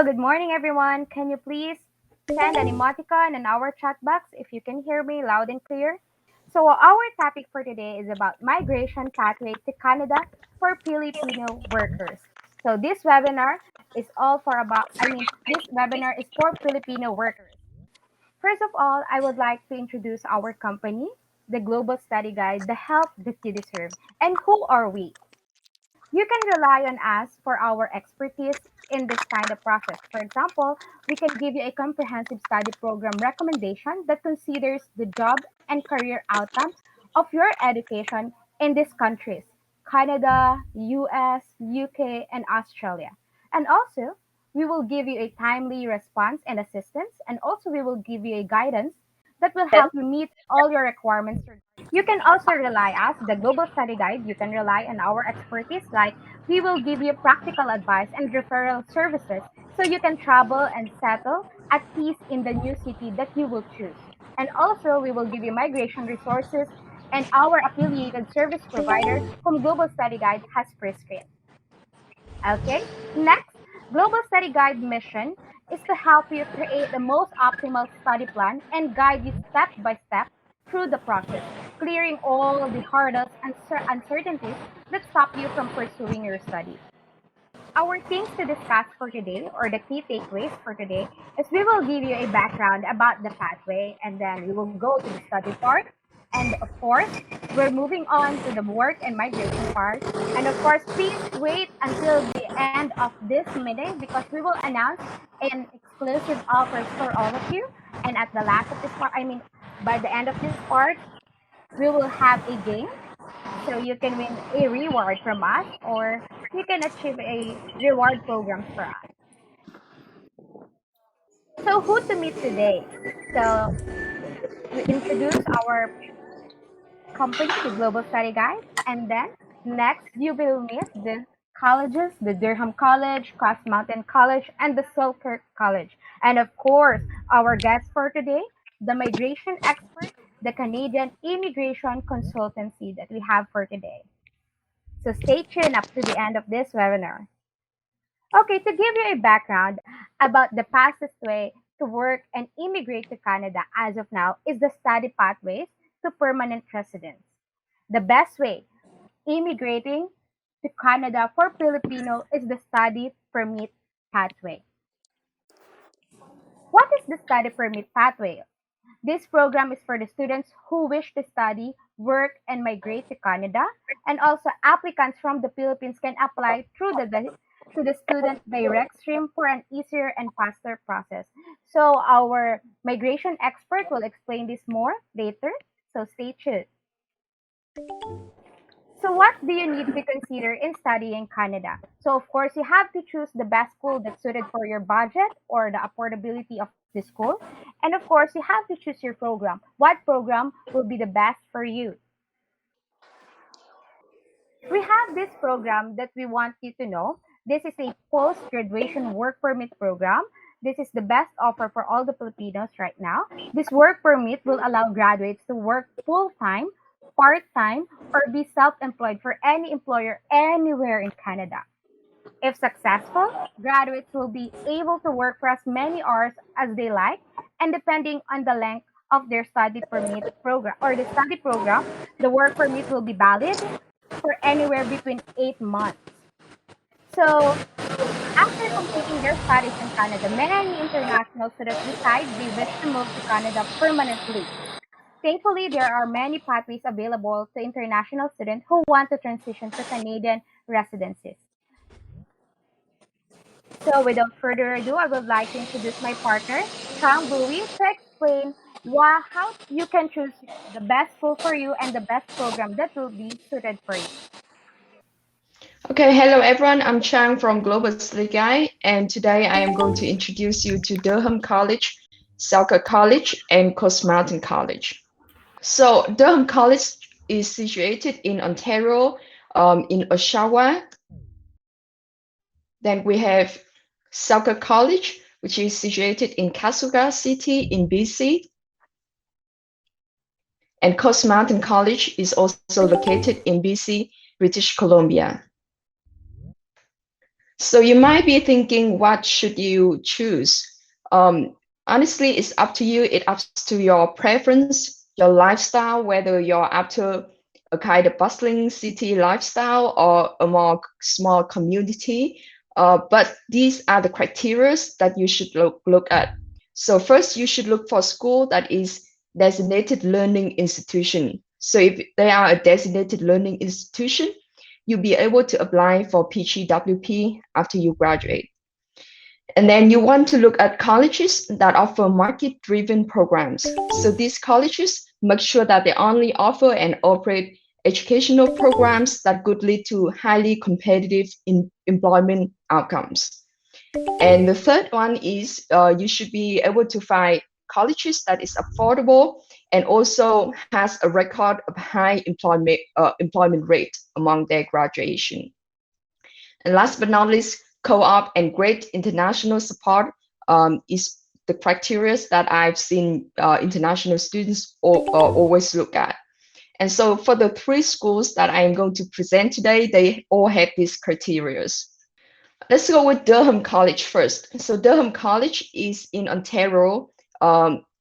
Good morning, everyone. Can you please send an emoticon in our chat box if you can hear me loud and clear? So, our topic for today is about migration pathway to Canada for Filipino workers. So, this webinar is all for about, I mean, this webinar is for Filipino workers. First of all, I would like to introduce our company, the Global Study Guide, the help that you deserve. And who are we? You can rely on us for our expertise in this kind of process. For example, we can give you a comprehensive study program recommendation that considers the job and career outcomes of your education in these countries: Canada, US, UK, and Australia. And also, we will give you a timely response and assistance, and also we will give you a guidance that will help you meet all your requirements. You can also rely us, the Global Study Guide, you can rely on our expertise, like we will give you practical advice and referral services so you can travel and settle at peace in the new city that you will choose. And also, we will give you migration resources and our affiliated service provider whom Global Study Guide has pre-screened. Okay, next, Global Study Guide mission is to help you create the most optimal study plan and guide you step by step through the process, clearing all the hurdles and uncertainties that stop you from pursuing your studies. Our things to discuss for today, or the key takeaways for today, is we will give you a background about the pathway, and then we will go to the study part. And of course, we're moving on to the work and migration part. And of course, please wait until the end of this meeting because we will announce an exclusive offers for all of you. And at the last of this part, I mean, by the end of this part, we will have a game so you can win a reward from us, or you can achieve a reward programs for us. So who to meet today? So we introduce our company, the Global Study Guide, and then next you will meet the colleges, the Durham College, Cross Mountain College, and the Selkirk College. And of course, our guest for today, the migration expert, the Canadian Immigration Consultancy that we have for today. So stay tuned up to the end of this webinar. Okay, to give you a background about the fastest way to work and immigrate to Canada as of now is the study pathways to permanent residence. The best way immigrating to Canada for Filipino is the study permit pathway. What is the study permit pathway? This program is for the students who wish to study, work, and migrate to Canada, and also applicants from the Philippines can apply through to the student direct stream for an easier and faster process. So our migration expert will explain this more later. So stay tuned. So what do you need to consider in studying Canada? So of course you have to choose the best school that's suited for your budget or the affordability of the school. And of course you have to choose your program. What program will be the best for you? We have this program that we want you to know. This is a post-graduation work permit program. This is the best offer for all the Filipinos right now. This work permit will allow graduates to work full-time, part-time, or be self-employed for any employer anywhere in Canada. If successful, graduates will be able to work for as many hours as they like, and depending on the length of their study permit program or the study program, the work permit will be valid for anywhere between 8 months. So, after completing their studies in Canada, many international students decide they wish to move to Canada permanently. Thankfully, there are many pathways available to international students who want to transition to Canadian residencies. So, without further ado, I would like to introduce my partner, Chang Bui, to explain how you can choose the best school for you and the best program that will be suited for you. Okay, hello everyone. I'm Chang from Global Study Guide, and today I am going to introduce you to Durham College, Selkirk College, and Coast Mountain College. So Durham College is situated in Ontario, in Oshawa. Then we have Selkirk College, which is situated in Kasuga City in BC. And Coast Mountain College is also located in BC, British Columbia. So you might be thinking, what should you choose? Honestly, it's up to you. It up to your preference, your lifestyle, whether you're after a kind of bustling city lifestyle or a more small community. But these are the criteria that you should look at. So first, you should look for a school that is designated learning institution. So if they are a designated learning institution, you'll be able to apply for PGWP after you graduate. And then you want to look at colleges that offer market-driven programs. So these colleges make sure that they only offer and operate educational programs that could lead to highly competitive employment outcomes. And the third one is you should be able to find colleges that is affordable and also has a record of high employment rate among their graduation. And last but not least, co-op and great international support is the criteria that I've seen international students always look at. And so for the three schools that I am going to present today, they all have these criteria. Let's go with Durham College first. So Durham College is in Ontario.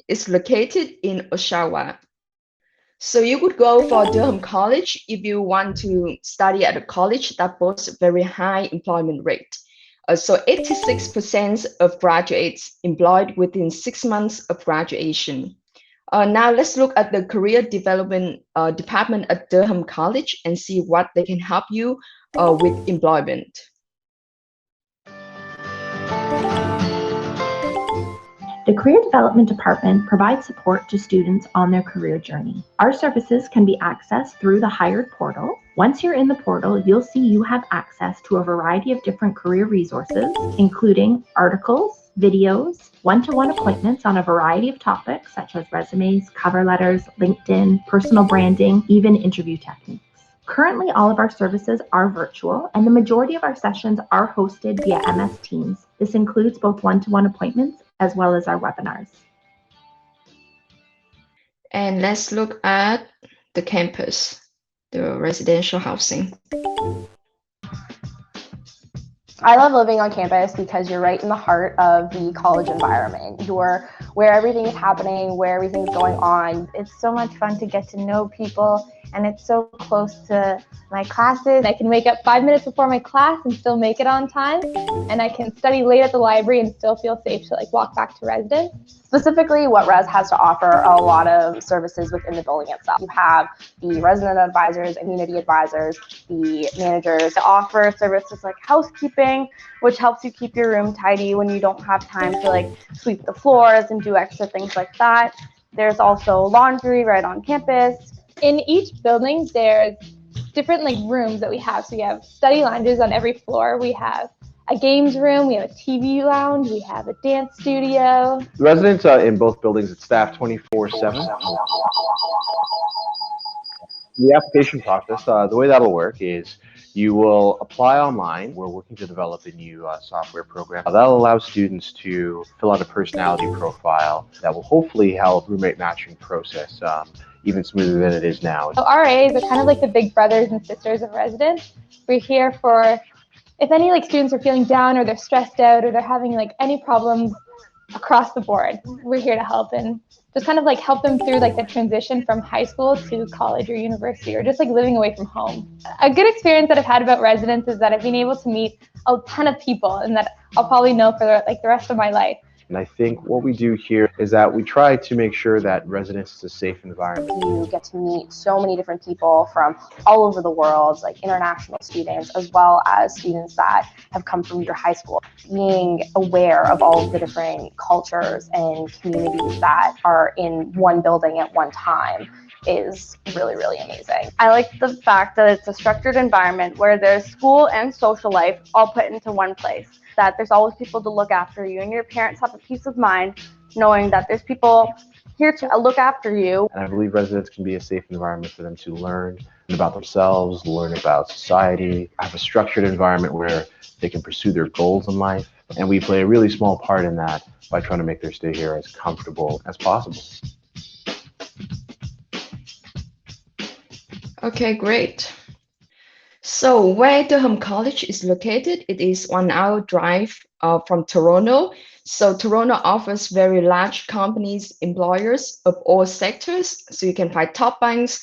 It's located in Oshawa. So you could go for Durham College if you want to study at a college that boasts a very high employment rate. So 86% of graduates employed within 6 months of graduation. Now let's look at the career development department at Durham College and see what they can help you with employment. The Career Development Department provides support to students on their career journey. Our services can be accessed through the Hired portal. Once you're in the portal, you'll see you have access to a variety of different career resources, including articles, videos, one-to-one appointments on a variety of topics such as resumes, cover letters, LinkedIn, personal branding, even interview techniques. Currently, all of our services are virtual, and the majority of our sessions are hosted via MS Teams. This includes both one-to-one appointments as well as our webinars. And let's look at the campus, the residential housing. I love living on campus because you're right in the heart of the college environment. You're where everything is happening, where everything's going on. It's so much fun to get to know people, and it's so close to my classes. I can wake up 5 minutes before my class and still make it on time, and I can study late at the library and still feel safe to walk back to residence. Specifically, what Res has to offer are a lot of services within the building itself. You have the resident advisors, community advisors, the managers To offer services like housekeeping, which helps you keep your room tidy when you don't have time to sweep the floors and do extra things like that. There's also laundry right on campus. In each building, there's different rooms that we have. So we have study lounges on every floor. We have a games room, we have a TV lounge, we have a dance studio. The residents in both buildings, it's staffed 24/7. The application process, the way that'll work is you will apply online. We're working to develop a new software program that'll allow students to fill out a personality profile that will hopefully help roommate matching process even smoother than it is now. So RAs are kind of like the big brothers and sisters of residents. We're here for if any students are feeling down or they're stressed out or they're having any problems across the board. We're here to help and just kind of help them through the transition from high school to college or university or just living away from home. A good experience that I've had about residents is that I've been able to meet a ton of people and that I'll probably know for the rest of my life. And I think what we do here is that we try to make sure that residence is a safe environment. You get to meet so many different people from all over the world, international students, as well as students that have come from your high school. Being aware of all of the different cultures and communities that are in one building at one time is really, really amazing. I like the fact that it's a structured environment where there's school and social life all put into one place, that there's always people to look after you, and your parents have a peace of mind knowing that there's people here to look after you. And I believe residence can be a safe environment for them to learn about themselves, learn about society, have a structured environment where they can pursue their goals in life. And we play a really small part in that by trying to make their stay here as comfortable as possible. Okay, great. So where Durham College is located, it is 1 hour drive from Toronto. So Toronto offers very large companies, employers of all sectors. So you can find top banks,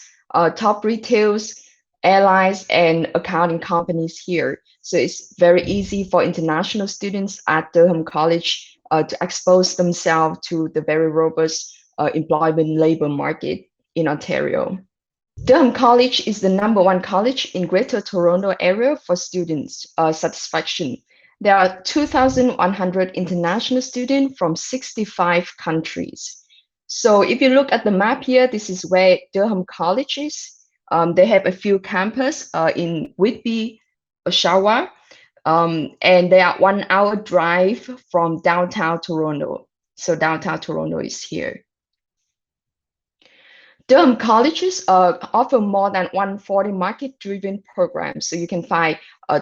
top retails, airlines, and accounting companies here. So it's very easy for international students at Durham College to expose themselves to the very robust employment labor market in Ontario. Durham College is the #1 college in Greater Toronto Area for students satisfaction. There are 2,100 international students from 65 countries. So if you look at the map here, this is where Durham College is. They have a few campuses in Whitby, Oshawa, and they are 1 hour drive from downtown Toronto. So downtown Toronto is here. Durham colleges offer more than 140 market-driven programs. So you can find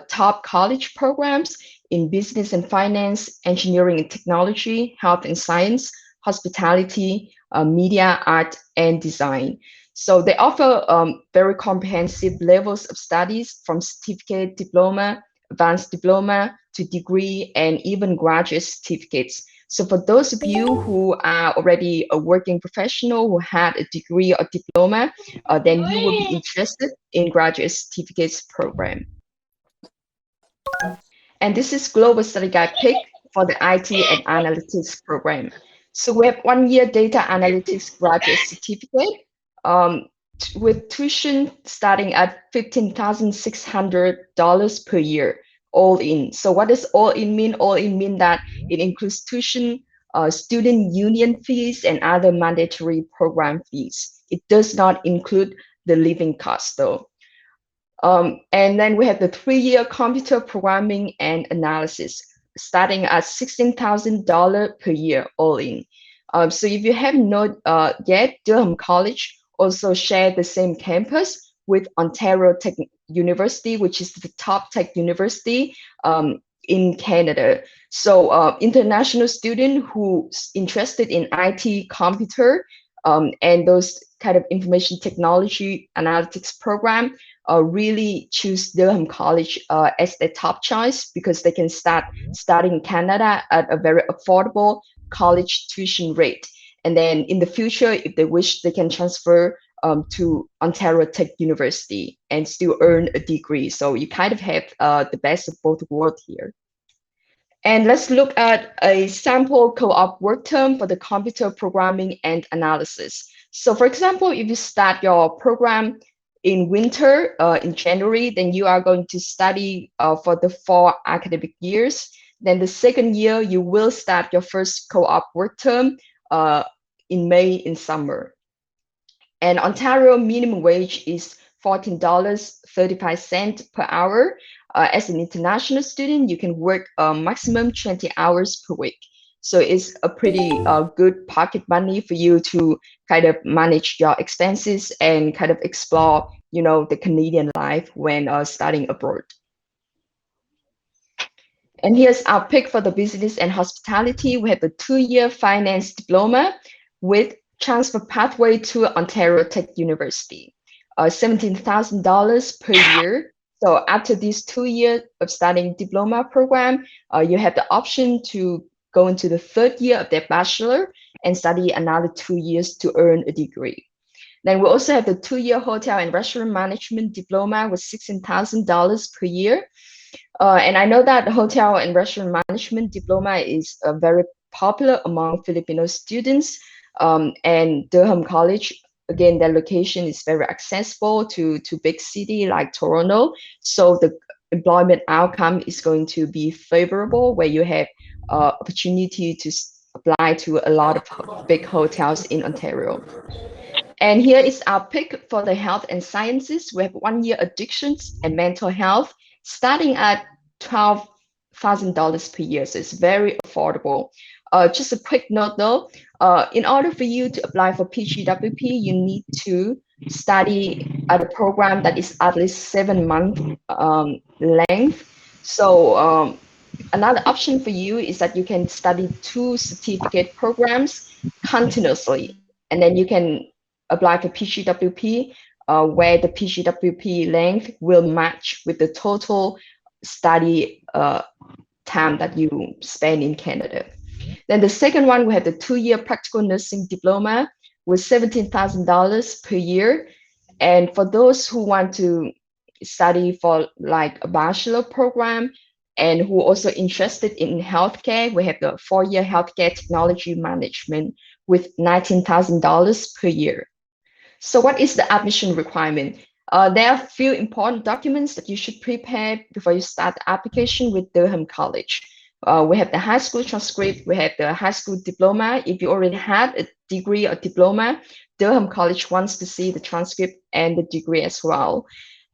top college programs in business and finance, engineering and technology, health and science, hospitality, media, art, and design. So they offer very comprehensive levels of studies from certificate, diploma, advanced diploma to degree, and even graduate certificates. So for those of you who are already a working professional who had a degree or diploma, then you will be interested in graduate certificates program. And this is Global Study Guide pick for the IT and Analytics program. So we have 1 year data analytics graduate certificate um, with tuition starting at $15,600 per year, all in. So what does all in mean? All in mean that it includes tuition, student union fees, and other mandatory program fees. It does not include the living cost though. And then we have the 3 year computer programming and analysis, starting at $16,000 per year, all in. So if you have not yet, Durham College also share the same campus with Ontario Tech University, which is the top tech university in Canada. So international student who's interested in IT, computer, and those kind of information technology analytics program really choose Durham College as their top choice because they can start studying in Canada at a very affordable college tuition rate. And then in the future, if they wish, they can transfer to Ontario Tech University and still earn a degree. So you kind of have the best of both worlds here. And let's look at a sample co-op work term for the computer programming and analysis. So for example, if you start your program in winter, in January, then you are going to study for the 4 academic years. Then the second year, you will start your first co-op work term in May in summer. And Ontario minimum wage is $14.35 per hour. As an international student, you can work maximum 20 hours per week. So it's a pretty good pocket money for you to kind of manage your expenses and kind of explore, you know, the Canadian life when studying abroad. And here's our pick for the business and hospitality. We have a 2 year finance diploma with transfer pathway to Ontario Tech University, $17,000 per year. So after these 2 years of studying diploma program, you have the option to go into the third year of their bachelor and study another 2 years to earn a degree. Then we also have the 2 year hotel and restaurant management diploma with $16,000 per year. And I know that hotel and restaurant management diploma is very popular among Filipino students. And Durham College, again, their location is very accessible to big city like Toronto. So the employment outcome is going to be favorable where you have opportunity to apply to a lot of big hotels in Ontario. And here is our pick for the health and sciences. We have 1 year addictions and mental health starting at $12,000 per year. So it's very affordable. Just a quick note though, in order for you to apply for PGWP, you need to study at a program that is at least 7 months length. So another option for you is that you can study 2 certificate programs continuously, and then you can apply for PGWP where the PGWP length will match with the total study time that you spend in Canada. Then the second one, we have the 2-year practical nursing diploma with $17,000 per year. And for those who want to study for like a bachelor program and who also interested in healthcare, we have the 4-year healthcare technology management with $19,000 per year. So what is the admission requirement? There are a few important documents that you should prepare before you start the application with Durham College. We have the high school transcript, we have the high school diploma. If you already had a degree or diploma, Durham College wants to see the transcript and the degree as well.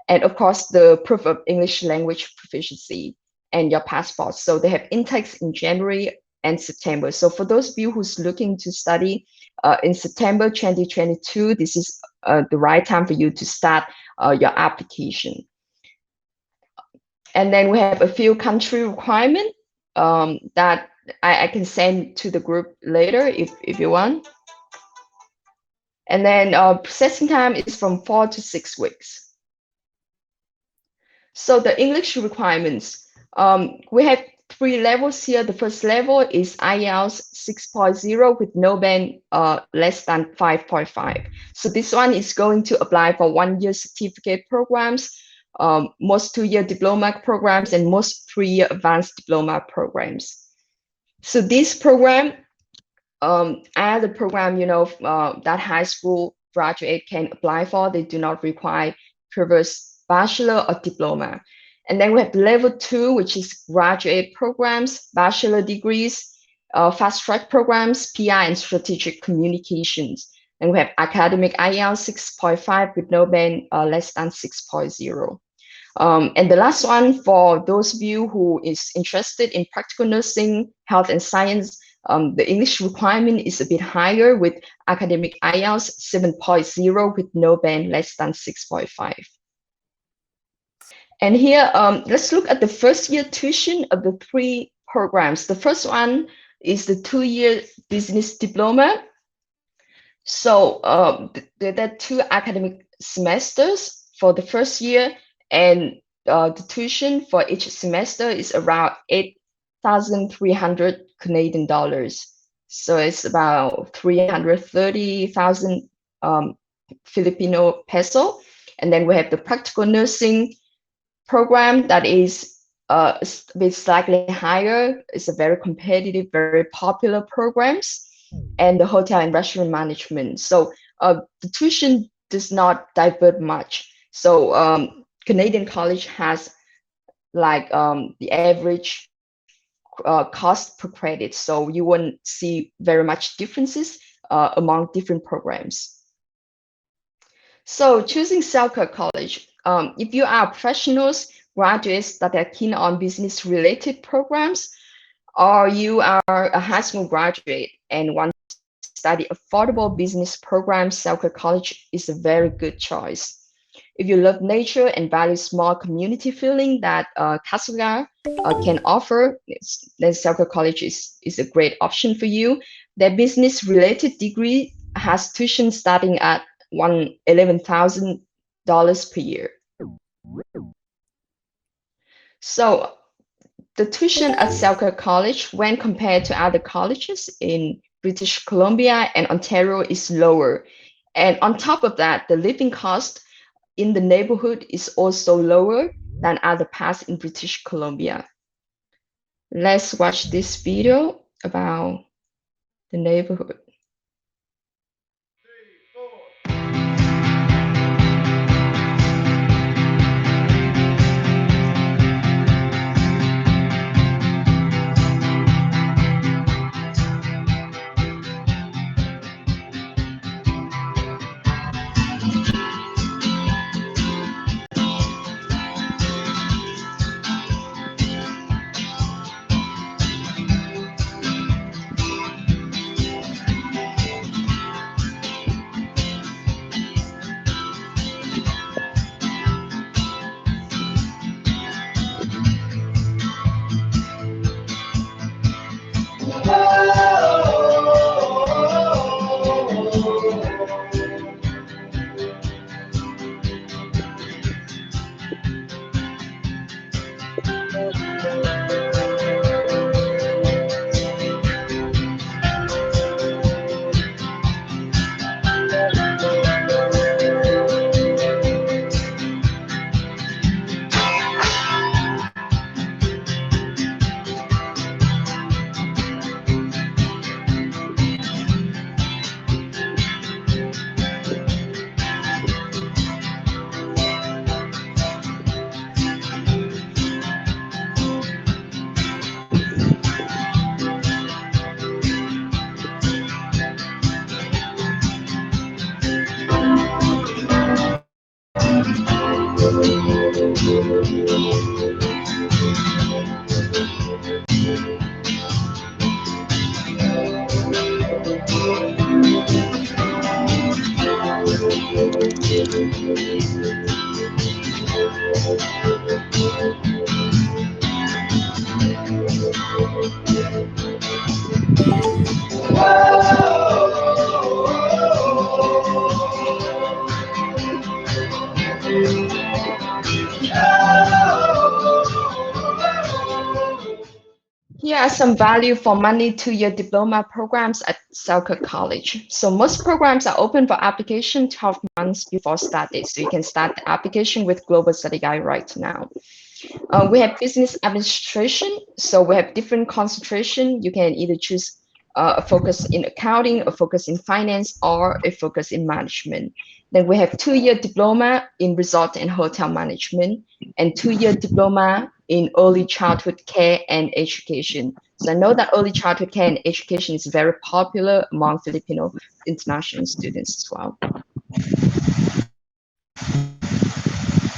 And of course, the proof of English language proficiency and your passport. So they have intakes in January and September. So for those of you who's looking to study in September 2022, this is the right time for you to start your application. And then we have a few country requirements that I can send to the group later if you want. And then processing time is from 4 to 6 weeks. So the English requirements, we have 3 levels here. The first level is IELTS 6.0 with no band less than 5.5. So this one is going to apply for 1-year certificate programs, most 2-year diploma programs, and most 3-year advanced diploma programs. So this program are the program, that high school graduate can apply for. They do not require previous bachelor or diploma. And then we have level 2, which is graduate programs, bachelor degrees, fast track programs, PI, and strategic communications. And we have academic IELTS 6.5 with no band less than 6.0. And the last one, for those of you who is interested in practical nursing, health and science, the English requirement is a bit higher with academic IELTS 7.0 with no band less than 6.5. And here, let's look at the first year tuition of the 3 programs. The first one is the 2-year business diploma. So there are 2 academic semesters for the first year, and the tuition for each semester is around 8,300 Canadian dollars. So it's about 330,000 Filipino peso. And then we have the practical nursing program that is a bit slightly higher. It's a very competitive, very popular programs, and the hotel and restaurant management. So the tuition does not divert much. So Canadian college has like the average cost per credit. So you won't see very much differences among different programs. So choosing Selkirk College, if you are professionals, graduates that are keen on business-related programs, or you are a high school graduate and want to study affordable business programs, Selkirk College is a very good choice. If you love nature and value small community feeling that Kasuga can offer, then Selkirk College is a great option for you. Their business-related degree has tuition starting at $11,000 per year. So the tuition at Selkirk College, when compared to other colleges in British Columbia and Ontario, is lower. And on top of that, the living cost in the neighborhood is also lower than other paths in British Columbia. Let's watch this video about the neighborhood. Here are some value for money 2-year diploma programs at Selkirk College. So most programs are open for application 12 months before start date. So you can start the application with Global Study Guide right now. We have business administration. So we have different concentration. You can either choose a focus in accounting, a focus in finance, or a focus in management. Then we have 2-year diploma in resort and hotel management and 2-year diploma in early childhood care and education. So I know that early childhood care and education is very popular among Filipino international students as well.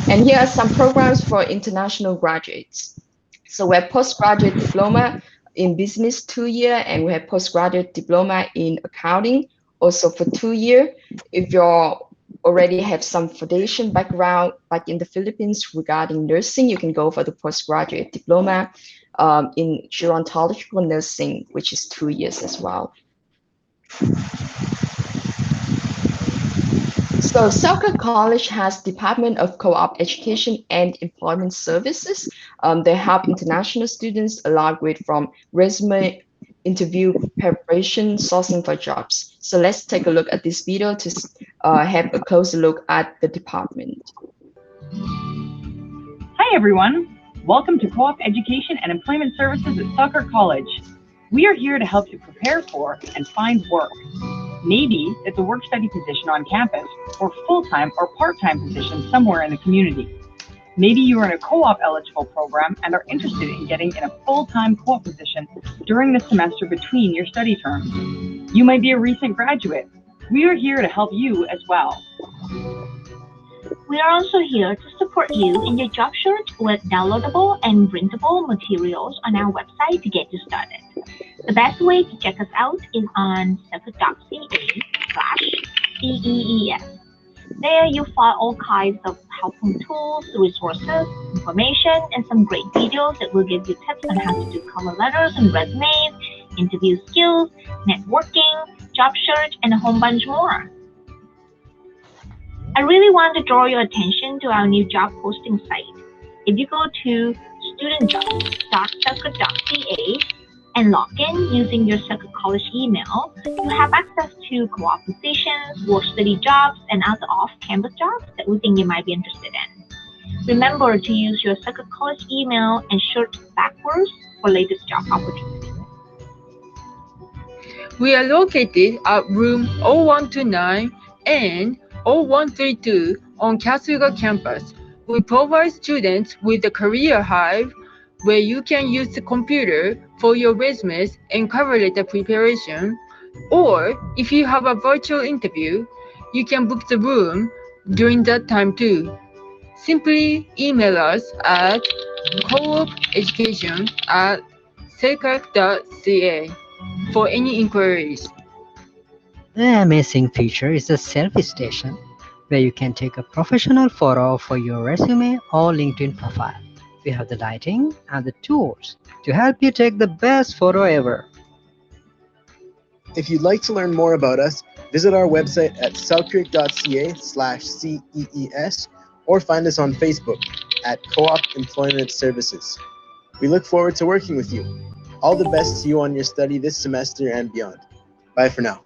And here are some programs for international graduates. So we have postgraduate diploma in business 2-year, and we have postgraduate diploma in accounting also for 2-year. If you're already have some foundation background, like in the Philippines regarding nursing, you can go for the postgraduate diploma in gerontological nursing, which is 2 years as well. So Selkirk College has Department of Co-op Education and Employment Services. They help international students along with from resume interview preparation, sourcing for jobs. So let's take a look at this video to have a closer look at the department. Hi everyone, welcome to Co-op Education and Employment Services at Selkirk College. We are here to help you prepare for and find work. Maybe it's a work-study position on campus, or full-time or part-time position somewhere in the community. Maybe you are in a co-op eligible program and are interested in getting in a full-time co-op position during the semester between your study terms. You might be a recent graduate. We are here to help you as well. We are also here to support you in your job search with downloadable and printable materials on our website to get you started. The best way to check us out is on selkirk.ca/CEES. There you'll find all kinds of helpful tools, resources, information, and some great videos that will give you tips on how to do cover letters and resumes, interview skills, networking, job search, and a whole bunch more. I really want to draw your attention to our new job posting site. If you go to studentjobs.selkirk.ca and log in using your Selkirk College email, you have access to co-op positions, work-study jobs, and other off-campus jobs that we think you might be interested in. Remember to use your Selkirk College email and search backwards for latest job opportunities. We are located at room 0129 and 0132 on Casuga campus. We provide students with a career hive where you can use the computer for your resumes and cover letter preparation, or if you have a virtual interview, you can book the room during that time too. Simply email us at coopeducation@selkirk.ca for any inquiries. The amazing feature is the selfie station, where you can take a professional photo for your resume or LinkedIn profile. We have the lighting and the tools to help you take the best photo ever. If you'd like to learn more about us, visit our website at selkirk.ca/CEES or find us on Facebook at Co-op Employment Services. We look forward to working with you. All the best to you on your study this semester and beyond. Bye for now.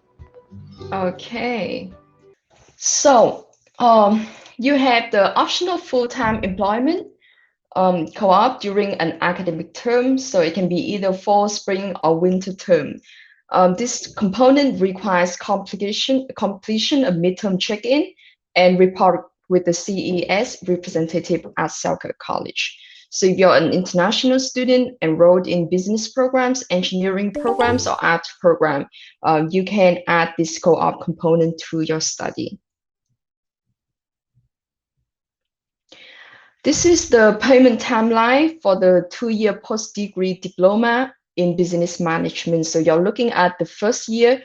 Okay. So you have the optional full-time employment co-op during an academic term. So it can be either fall, spring, or winter term. This component requires completion of midterm check-in and report with the CES representative at Selkirk College. So if you're an international student enrolled in business programs, engineering programs, or art program, you can add this co-op component to your study. This is the payment timeline for the 2-year post-degree diploma in business management. So you're looking at the first year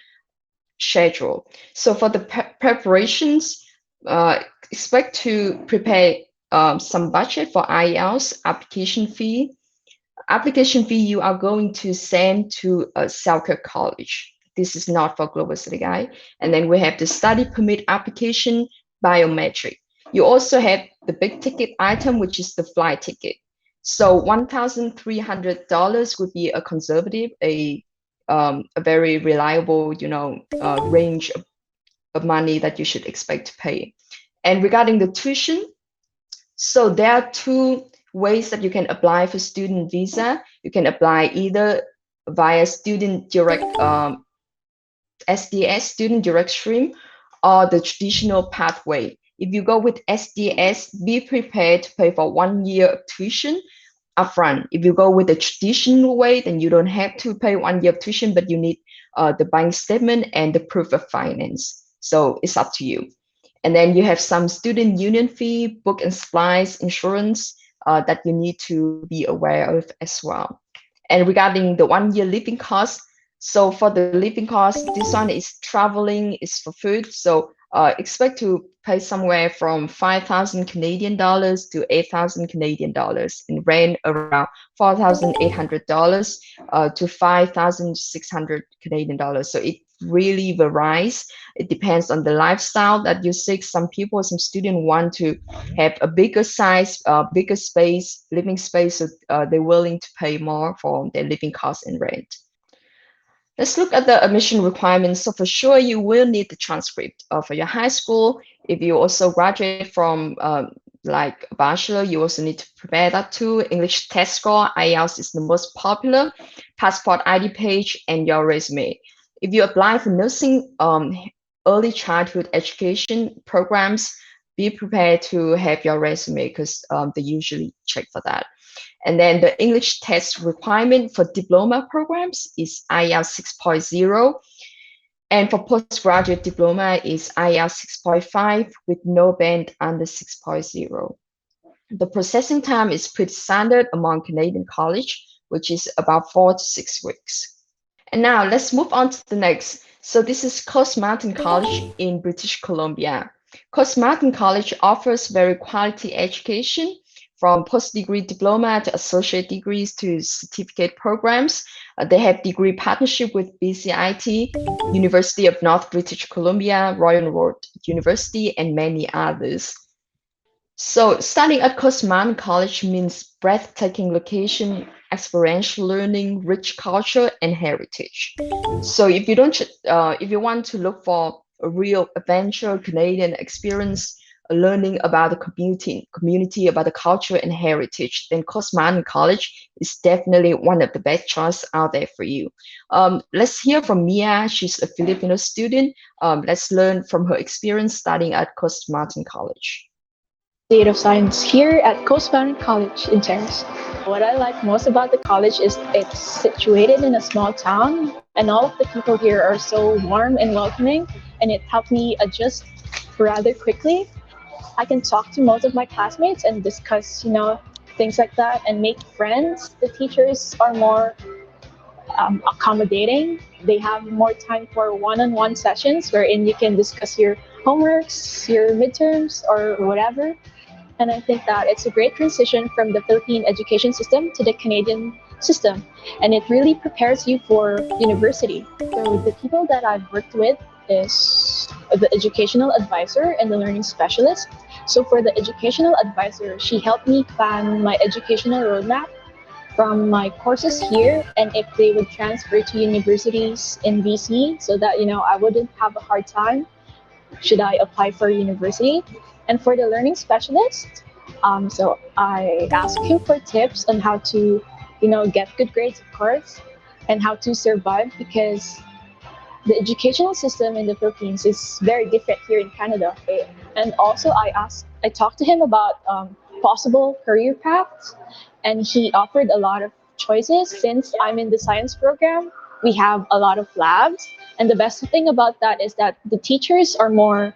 schedule. So for the preparations, expect to prepare some budget for IELTS application fee. Application fee you are going to send to a Selkirk College. This is not for Global Study Guide. And then we have the study permit application biometric. You also have the big ticket item, which is the flight ticket. So $1,300 would be a conservative, a very reliable, range of money that you should expect to pay. And regarding the tuition, so there are two ways that you can apply for student visa. You can apply either via student direct SDS, student direct stream, or the traditional pathway. If you go with SDS, be prepared to pay for 1 year of tuition upfront. If you go with the traditional way, then you don't have to pay 1 year of tuition, but you need the bank statement and the proof of finance. So it's up to you. And then you have some student union fee, book and supplies, insurance that you need to be aware of as well. And regarding the 1 year living cost, so for the living cost, this one is traveling, is for food. So expect to pay somewhere from 5,000 Canadian dollars to 8,000 Canadian dollars, and rent around $4,800 to 5,600 Canadian dollars. So it really varies. It depends on the lifestyle that you seek. Some people, some students want to have a bigger size, bigger space, living space, so they're willing to pay more for their living costs and rent. Let's look at the admission requirements. So for sure, you will need the transcript for your high school. If you also graduate from like a bachelor, you also need to prepare that too. English test score, IELTS is the most popular, passport ID page, and your resume. If you apply for nursing, early childhood education programs, be prepared to have your resume because they usually check for that. And then the English test requirement for diploma programs is IELTS 6.0. And for postgraduate diploma is IELTS 6.5 with no band under 6.0. The processing time is pretty standard among Canadian college, which is about 4 to 6 weeks. And now let's move on to the next. So this is Coast Mountain College in British Columbia. Coast Mountain College offers very quality education from post-degree diploma to associate degrees to certificate programs. They have degree partnership with BCIT, University of North British Columbia, Royal Road University, and many others. So studying at Coast Mountain College means breathtaking location, experiential learning, rich culture, and heritage. So if you want to look for a real adventure, Canadian experience, learning about the community, about the culture and heritage, then Coast Mountain College is definitely one of the best choices out there for you. Let's hear from Mia. She's a Filipino student. Let's learn from her experience studying at Coast Mountain College. State of Science here at Coast Mountain College in Terrace. What I like most about the college is it's situated in a small town, and all of the people here are so warm and welcoming, and it helped me adjust rather quickly. I can talk to most of my classmates and discuss, things like that and make friends. The teachers are more accommodating. They have more time for one-on-one sessions wherein you can discuss your homeworks, your midterms, or whatever. And I think that it's a great transition from the Philippine education system to the Canadian system. And it really prepares you for university. So the people that I've worked with is the educational advisor and the learning specialist. So for the educational advisor, she helped me plan my educational roadmap from my courses here and if they would transfer to universities in BC so that, I wouldn't have a hard time should I apply for university. And for the learning specialist, so I asked him for tips on how to, get good grades, of course, and how to survive because the educational system in the Philippines is very different here in Canada. Okay? And also I talked to him about possible career paths, and he offered a lot of choices. Since I'm in the science program, we have a lot of labs, and the best thing about that is that the teachers are more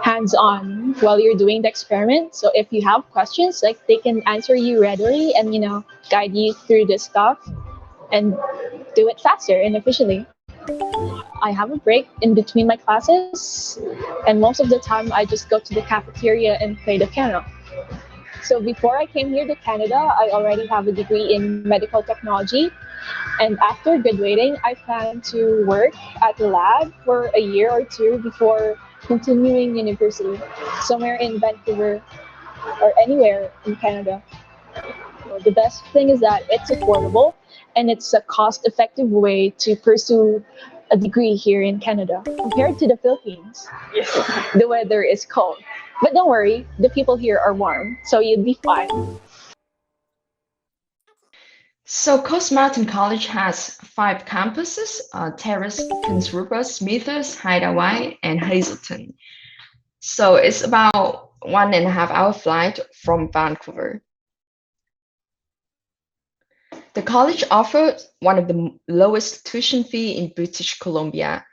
hands-on while you're doing the experiment. So if you have questions, like they can answer you readily and guide you through this stuff and do it faster and efficiently. I have a break in between my classes, and most of the time I just go to the cafeteria and play the piano. So before I came here to Canada, I already have a degree in medical technology. And after graduating, I plan to work at the lab for a year or two before continuing university somewhere in Vancouver or anywhere in Canada. The best thing is that it's affordable and it's a cost effective way to pursue a degree here in Canada compared to the Philippines. The weather is cold. But don't worry, the people here are warm, so you'll be fine. So Coast Mountain College has 5 campuses: Terrace, Prince Rupert, Smithers, Hideaway, and Hazelton. So it's about 1.5 hour flight from Vancouver. The college offers one of the lowest tuition fee in British Columbia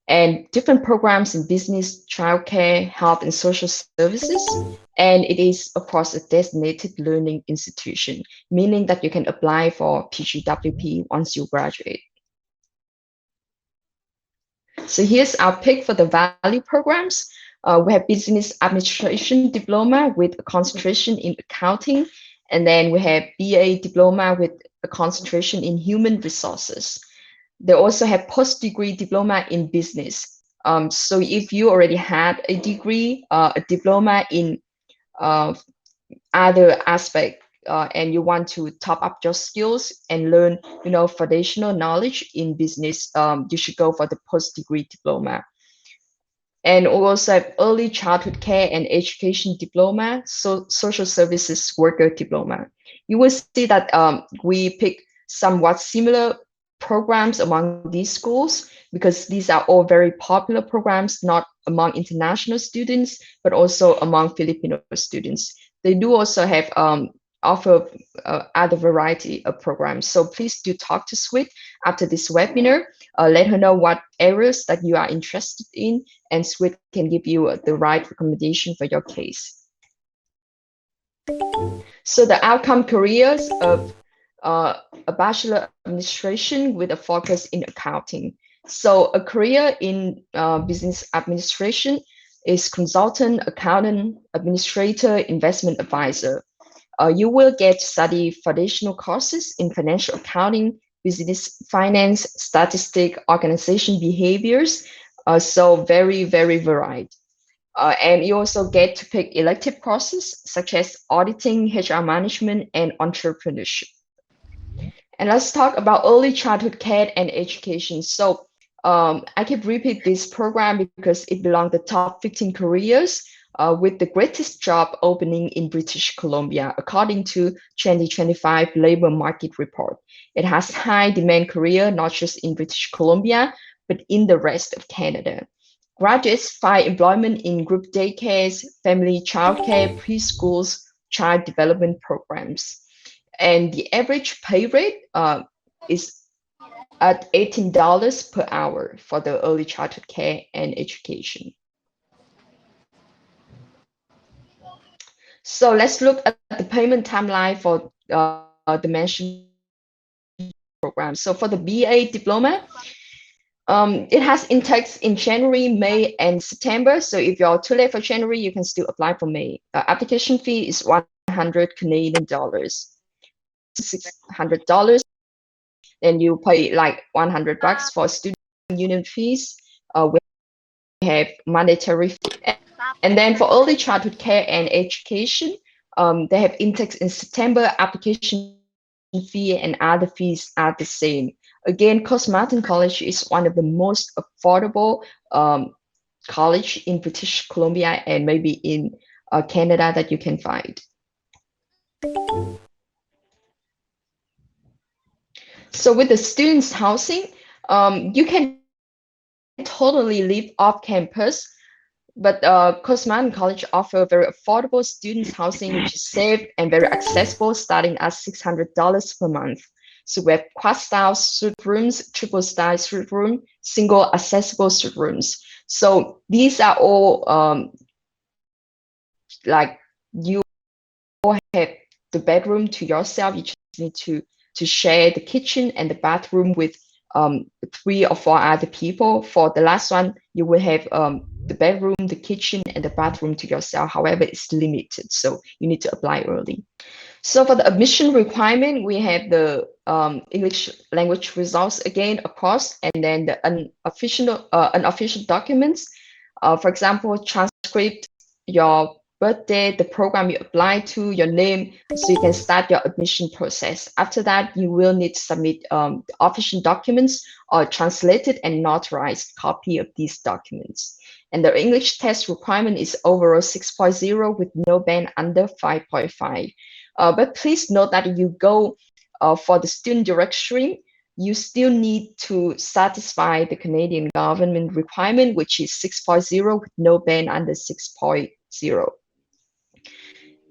and different programs in business, childcare, health and social services. And it is, of course, a designated learning institution, meaning that you can apply for PGWP once you graduate. So here's our pick for the value programs. We have business administration diploma with a concentration in accounting, and then we have BA diploma with a concentration in human resources. They also have post-degree diploma in business. So if you already had a degree, a diploma in other aspect, and you want to top up your skills and learn, foundational knowledge in business, you should go for the post-degree diploma. And we also have early childhood care and education diploma, so social services worker diploma. You will see that we pick somewhat similar programs among these schools because these are all very popular programs, not among international students, but also among Filipino students. They do also have offer other variety of programs. So please do talk to Sweet after this webinar. Let her know what areas that you are interested in, and Sweet can give you the right recommendation for your case. So the outcome careers of a bachelor administration with a focus in accounting. So a career in business administration is consultant, accountant, administrator, investment advisor. You will get to study foundational courses in financial accounting, business finance, statistic, organization behaviors. So very, very varied. And you also get to pick elective courses such as auditing, HR management, and entrepreneurship. And let's talk about early childhood care and education. So I can repeat this program because it belongs to the top 15 careers with the greatest job opening in British Columbia, according to 2025 labor market report. It has high demand career, not just in British Columbia, but in the rest of Canada. Graduates find employment in group daycares, family childcare, preschools, child development programs. And the average pay rate is at $18 per hour for the early childhood care and education. So let's look at the payment timeline for the mentioned program. So for the BA diploma, it has intakes in January, May, and September. So if you're too late for January, you can still apply for May. Application fee is 100 Canadian dollars. $600. Then you pay like $100 for student union fees. We have mandatory fee. And then for early childhood care and education, they have intakes in September. Application fee and other fees are the same. Again, Coast Mountain College is one of the most affordable college in British Columbia and maybe in Canada that you can find. So with the students' housing, you can totally live off campus, but Coast Mountain College offer very affordable students' housing, which is safe and very accessible, starting at $600 per month. So we have quad-style suite rooms, triple-style suite room, single accessible suite rooms. So these are all like you have the bedroom to yourself. You just need to share the kitchen and the bathroom with 3 or 4 other people. For the last one, you will have the bedroom, the kitchen, and the bathroom to yourself. However, it's limited, so you need to apply early. So for the admission requirement, we have the English language results again across, and then the unofficial documents. For example, transcript, your birthday, the program you apply to, your name, so you can start your admission process. After that, you will need to submit the official documents or translated and notarized copy of these documents. And the English test requirement is overall 6.0 with no band under 5.5. But please note that if you go for the student direct stream, you still need to satisfy the Canadian government requirement, which is 6.0 with no band under 6.0.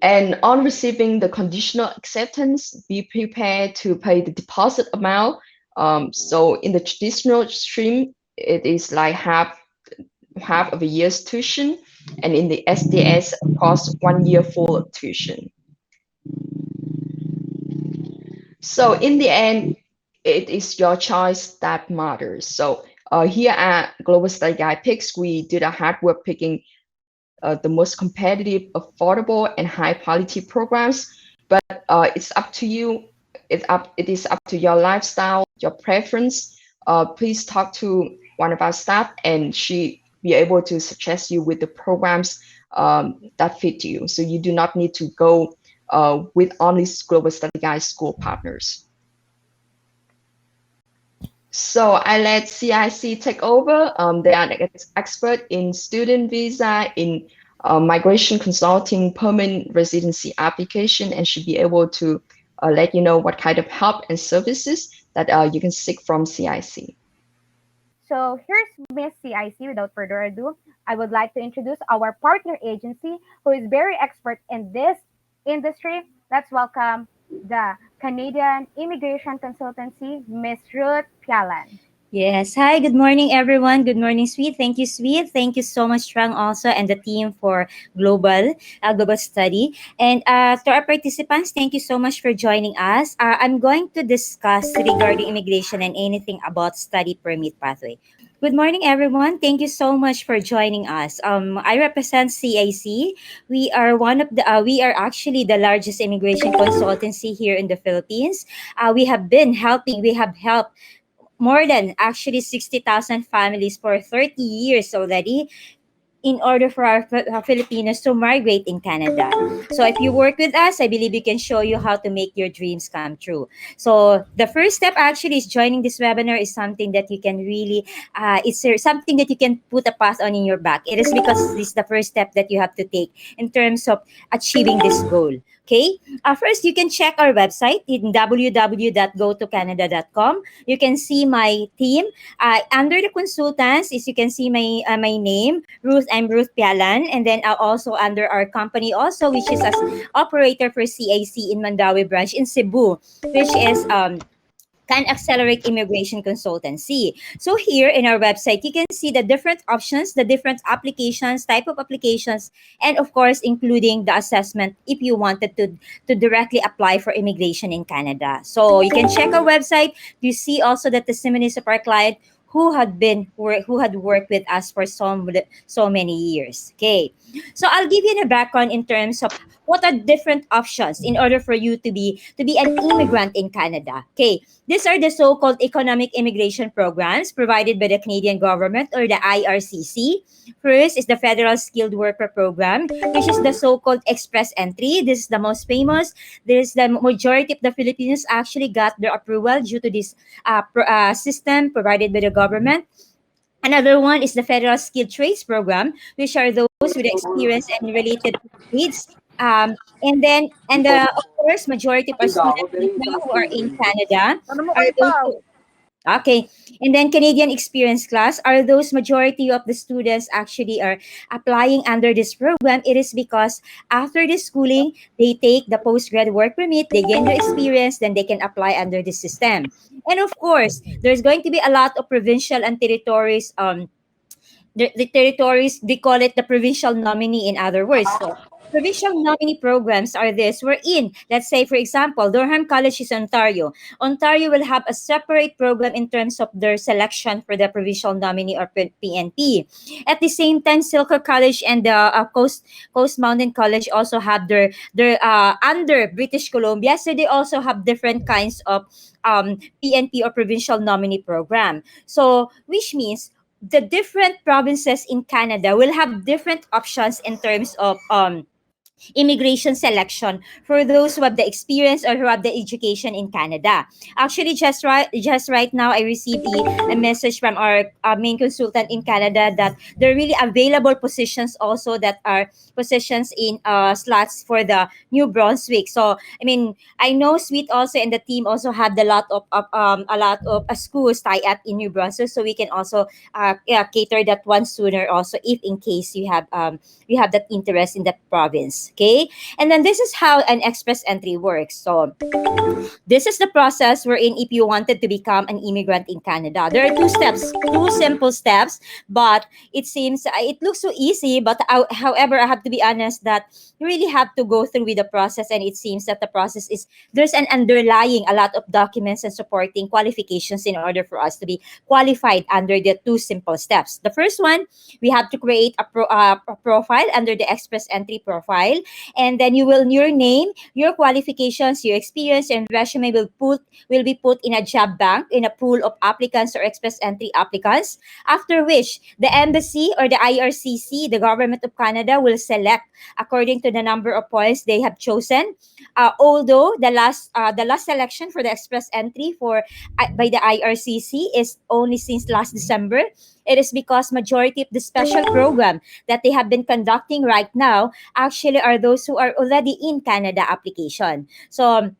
And on receiving the conditional acceptance, be prepared to pay the deposit amount. So in the traditional stream, it is like half of a year's tuition, and in the SDS, of course, 1 year full of tuition. So in the end, it is your choice that matters. So here at Global Study Guide Picks, we did a hard work picking the most competitive, affordable, and high quality programs. But it's up to you. It is up to your lifestyle, your preference. Please talk to one of our staff, and she be able to suggest you with the programs that fit you. So you do not need to go with only Global Study Guide school partners. So I let CIC take over. They are an expert in student visa, in migration consulting, permanent residency application, and should be able to let you know what kind of help and services that you can seek from CIC. So here's Miss CIC. Without further ado, I would like to introduce our partner agency who is very expert in this industry. Let's welcome the Canadian Immigration Consultancy, Miss Ruth Pialan. Yes. Hi, good morning, everyone. Good morning, Sweet. Thank you, Sweet. Thank you so much, Trang, also, and the team for Global Study. And to our participants, thank you so much for joining us. I'm going to discuss regarding immigration and anything about study permit pathway. Good morning, everyone. Thank you so much for joining us. I represent CAC. We are actually the largest immigration consultancy here in the Philippines. We have helped more than actually 60,000 families for 30 years already in order for our Filipinos to migrate in Canada. So if you work with us, I believe we can show you how to make your dreams come true. So the first step actually is joining this webinar is something that you can really, something that you can put a path on in your back. It is because this is the first step that you have to take in terms of achieving this goal. Okay. First, you can check our website in www.gotocanada.com. You can see my team. Under the consultants, is you can see my name, Ruth. I'm Ruth Pialan, and then also under our company also, which is as operator for CAC in Mandawi branch in Cebu, which is Can Accelerate Immigration Consultancy. So here in our website, you can see the different options, the different applications, type of applications, and of course, including the assessment if you wanted to directly apply for immigration in Canada. So you can check our website. You see also the testimonies of our client who had worked with us for so many years. Okay, so I'll give you the background in terms of what are different options in order for you to be an immigrant in Canada. Okay, these are the so-called economic immigration programs provided by the Canadian government or the IRCC. First is the Federal Skilled Worker Program, which is the so-called express entry. This is the most famous. This is the majority of the Filipinos actually got their approval due to this system provided by the government. Another one is the Federal Skilled Trades Program, which are those with experience and related trades. Of course, majority of our students right now who are in Canada are those who, okay. And then Canadian Experience Class are those majority of the students actually are applying under this program. It is because after the schooling, they take the postgrad work permit, they gain their experience, then they can apply under this system. And of course, there's going to be a lot of provincial and territories, the territories, they call it the provincial nominee in other words. So provincial nominee programs are this. We're in, let's say, for example, Durham College is Ontario. Ontario will have a separate program in terms of their selection for the provincial nominee or PNP. At the same time, Silker College and the Coast Mountain College also have their under British Columbia, so they also have different kinds of PNP or provincial nominee program. So, which means the different provinces in Canada will have different options in terms of immigration selection for those who have the experience or who have the education in Canada. Actually, just right now, I received a message from our main consultant in Canada that there are really available positions also that are positions in slots for the New Brunswick. So, I mean, I know Sweet also and the team also have a lot of schools tie up in New Brunswick, so we can also yeah, cater that one sooner also if in case you have that interest in that province. Okay, and then this is how an express entry works. So this is the process wherein if you wanted to become an immigrant in Canada, there are two steps, two simple steps, but it seems it looks so easy. But however, I have to be honest that you really have to go through with the process, and it seems that the process is there's an underlying a lot of documents and supporting qualifications in order for us to be qualified under the two simple steps. The first one, we have to create a profile under the express entry profile, and then you will your name, your qualifications, your experience, and resume will be put in a job bank in a pool of applicants or express entry applicants. After which the embassy or the IRCC, the government of Canada, will select according to the number of points they have chosen. Although the last selection for the express entry for by the IRCC is only since last December. It is because majority of the special program that they have been conducting right now actually are those who are already in Canada application. So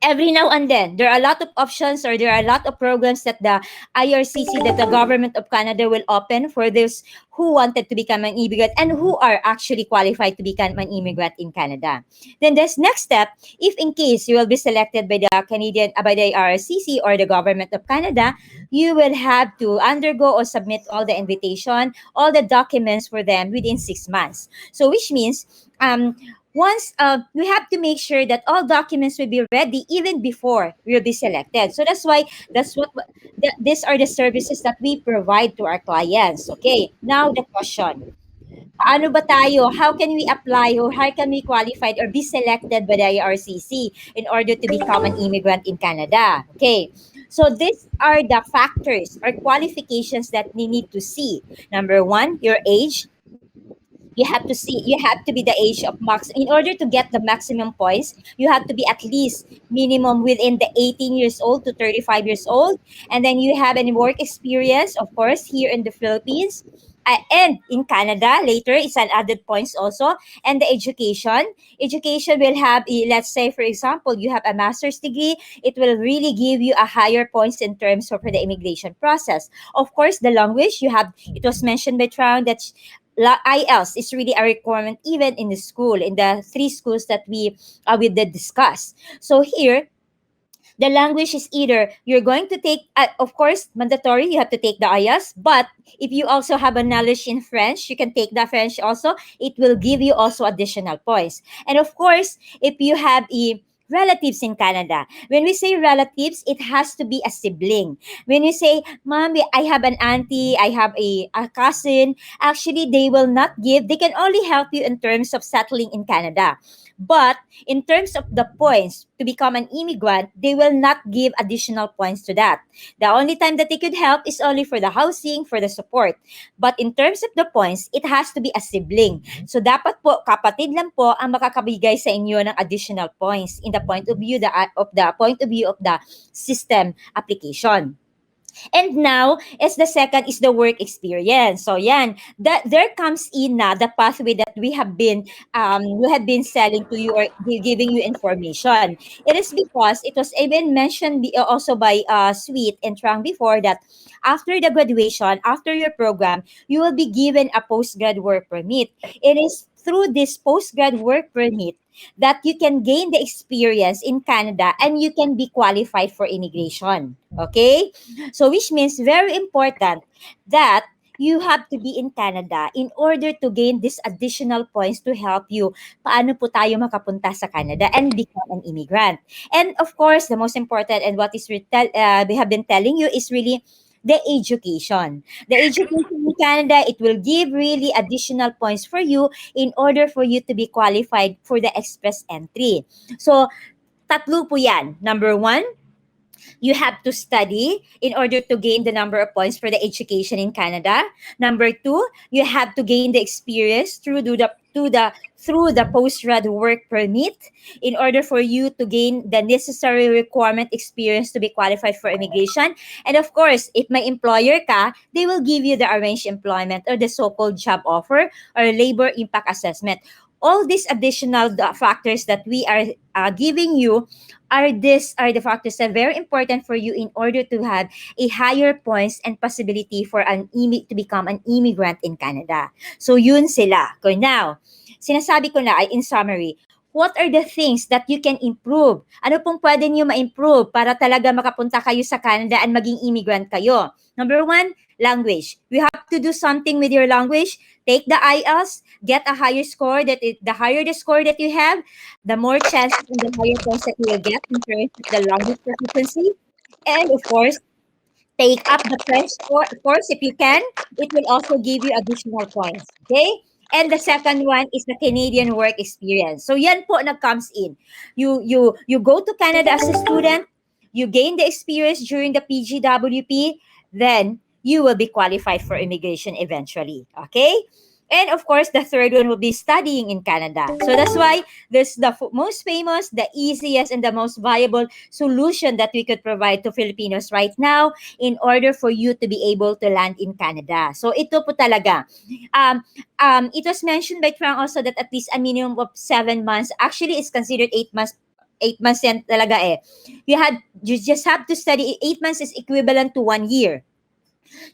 every now and then there are a lot of options or there are a lot of programs that the IRCC, that the government of Canada will open for those who wanted to become an immigrant and who are actually qualified to become an immigrant in Canada. Then this next step, if in case you will be selected by the by the IRCC or the government of Canada, you will have to undergo or submit all the invitation, all the documents for them within 6 months. So which means once we have to make sure that all documents will be ready even before we'll be selected. So that's what these are the services that we provide to our clients. Okay, now the question, paano ba tayo, how can we apply or how can we qualified or be selected by the IRCC in order to become an immigrant in Canada? Okay, so these are the factors or qualifications that we need to see. Number one, your age. You have to be the age of max in order to get the maximum points. You have to be at least minimum within the 18 years old to 35 years old, and then you have any work experience, of course, here in the Philippines. And in Canada later, it's an added points also. And the education will have let's say for example you have a master's degree, it will really give you a higher points in terms of for the immigration process. Of course, the language you have, it was mentioned by Trang that IELTS is really a requirement even in the school, in the three schools that we did discuss. So here, the language is either you're going to take, of course, mandatory, you have to take the IELTS, but if you also have a knowledge in French, you can take the French also. It will give you also additional points. And of course, if you have relatives in Canada. When we say relatives, it has to be a sibling. When you say, Mom, I have an auntie, I have a cousin, actually, they can only help you in terms of settling in Canada. But in terms of the points to become an immigrant, they will not give additional points to that. The only time that they could help is only for the housing, for the support. But in terms of the points, it has to be a sibling. So dapat po kapatid lang po ang makakabigay sa inyo ng additional points in the point of view of the system application. And now, as the second is the work experience. So, yan, that there comes in na the pathway that we have been selling to you or giving you information. It is because it was even mentioned also by Sweet and Trang before that after the graduation, after your program, you will be given a postgrad work permit. It is through this postgrad work permit that you can gain the experience in Canada and you can be qualified for immigration. Okay? So which means very important that you have to be in Canada in order to gain this additional points to help you paano po tayo makapunta sa Canada and become an immigrant. And of course, the most important and what is we have been telling you is really the education. The education in Canada, it will give really additional points for you in order for you to be qualified for the express entry. So, tatlo po yan. Number one, you have to study in order to gain the number of points for the education in Canada. Number two, you have to gain the experience through the post-grad work permit in order for you to gain the necessary requirement experience to be qualified for immigration. And of course, if my employer ka, they will give you the arranged employment or the so-called job offer or labor impact assessment. All these additional factors that we are giving you are the factors that are very important for you in order to have a higher points and possibility for to become an immigrant in Canada. So yun sila. So now, sinasabi ko na ay in summary, what are the things that you can improve? Ano pong pwede niyo ma-improve para talaga makapunta kayo sa Canada and maging immigrant kayo? Number one, language. You have to do something with your language. Take the IELTS, get a higher score. The higher the score that you have, the more chances and the higher points that you will get in terms of the language proficiency. And of course, take up the French course if you can. It will also give you additional points. Okay? And the second one is the Canadian work experience. So yan po comes in. You go to Canada as a student, you gain the experience during the PGWP, then you will be qualified for immigration eventually. Okay? And of course, the third one will be studying in Canada. So that's why this the most famous, the easiest, and the most viable solution that we could provide to Filipinos right now in order for you to be able to land in Canada. So ito po talaga. It was mentioned by Trang also that at least a minimum of 7 months, actually it's considered 8 months. 8 months yan talaga eh. You just have to study. 8 months is equivalent to 1 year.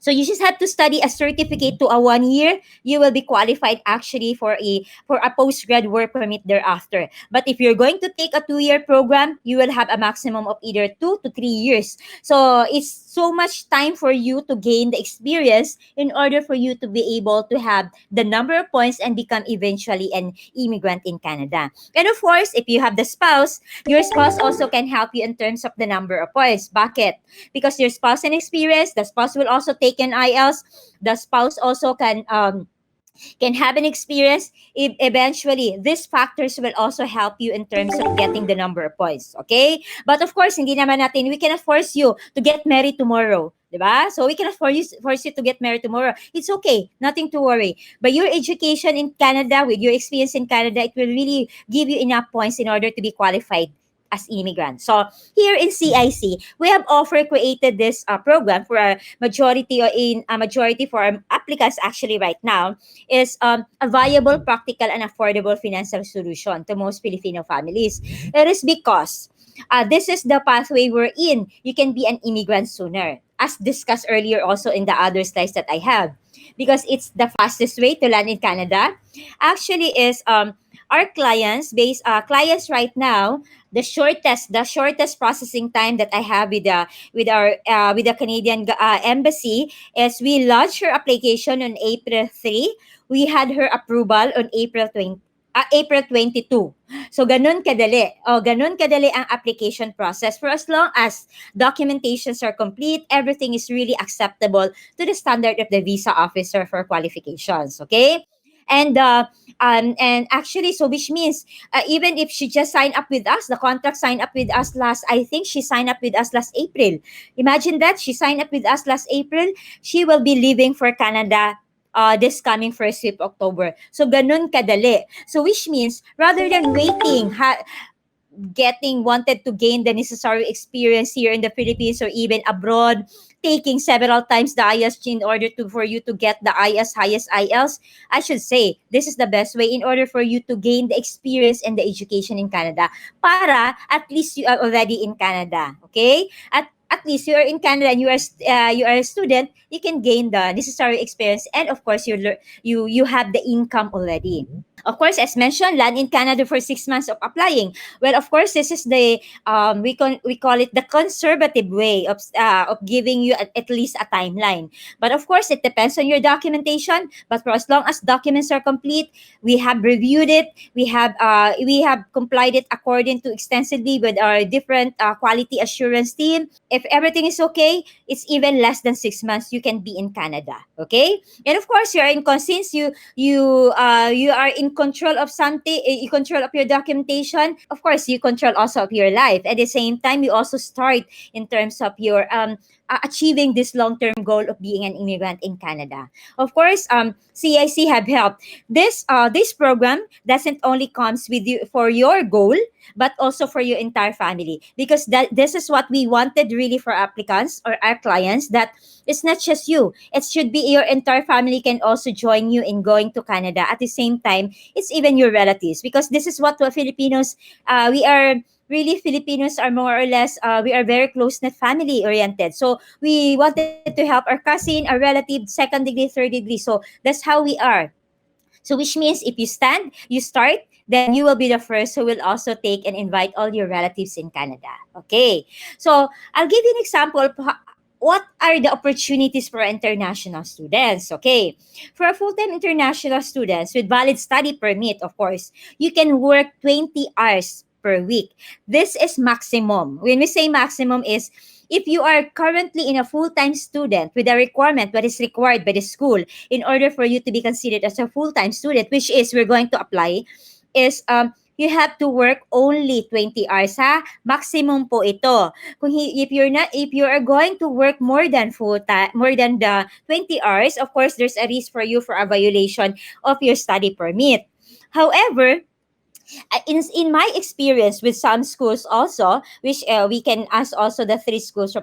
So you just have to study a certificate to a 1 year. You will be qualified actually for a postgrad work permit thereafter. But if you're going to take a 2-year program, you will have a maximum of either 2 to 3 years. So it's so much time for you to gain the experience in order for you to be able to have the number of points and become eventually an immigrant in Canada. And of course, if you have the spouse, your spouse also can help you in terms of the number of points. Bakit? Because your spouse and experience, the spouse will also take an IELTS. The spouse also can have an experience. Eventually, these factors will also help you in terms of getting the number of points. Okay? But of course, we cannot force you to get married tomorrow. Diba? So we cannot force you to get married tomorrow. It's okay. Nothing to worry. But your education in Canada, with your experience in Canada, it will really give you enough points in order to be qualified as immigrants. So here in CIC, we have created this program for a majority for our applicants actually right now is a viable, practical, and affordable financial solution to most Filipino families. It is because this is the pathway we're in. You can be an immigrant sooner, as discussed earlier also in the other slides that I have, because it's the fastest way to land in Canada. Actually, is our clients right now, the shortest processing time that I have with the Canadian embassy is we launched her application on April 3. We had her approval on April 22. So ganun kadali. Ganun kadali ang application process. For as long as documentations are complete, everything is really acceptable to the standard of the visa officer for qualifications. Okay? And actually, so which means even if she just signed up with us, the contract signed up with us I think she signed up with us last April. Imagine that, she signed up with us last April. She will be leaving for Canada this coming first week of October. So ganun kadali. So which means rather than waiting, wanted to gain the necessary experience here in the Philippines or even abroad, taking several times the IELTS in order for you to get the highest IELTS, I should say this is the best way in order for you to gain the experience and the education in Canada. Para at least you are already in Canada, okay? at least you are in Canada and you are a student, you can gain the necessary experience, and of course you have the income already. Of course, as mentioned, land in Canada for 6 months of applying. Well, of course, this is the we call it the conservative way of giving you at least a timeline. But of course, it depends on your documentation. But for as long as documents are complete, we have reviewed it. We have complied it according to extensively with our different quality assurance team. If everything is okay, it's even less than 6 months. You can be in Canada. Okay, and of course, since you are in control of something, you control of your documentation. Of course, you control also of your life. At the same time, you also start in terms of your achieving this long-term goal of being an immigrant in Canada. Of course, CIC have helped. This program doesn't only comes with you for your goal, but also for your entire family, because this is what we wanted really for applicants or our clients, that it's not just you, it should be your entire family can also join you in going to Canada. At the same time, it's even your relatives, because this is what Filipinos, we are really, Filipinos are more or less, we are very close-knit family oriented. So we wanted to help our cousin, our relative, second degree, third degree. So that's how we are. So which means if you start, then you will be the first who will also take and invite all your relatives in Canada. Okay. So I'll give you an example of what are the opportunities for international students. Okay. For a full-time international students with valid study permit, of course, you can work 20 hours per week. This is maximum. When we say maximum is if you are currently in a full-time student with a requirement what is required by the school in order for you to be considered as a full-time student, which is we're going to apply, is you have to work only 20 hours, ha? Maximum po ito. If you are going to work more than full time, more than the 20 hours, of course there's a risk for you for a violation of your study permit. However, in my experience with some schools also, which we can ask also the three schools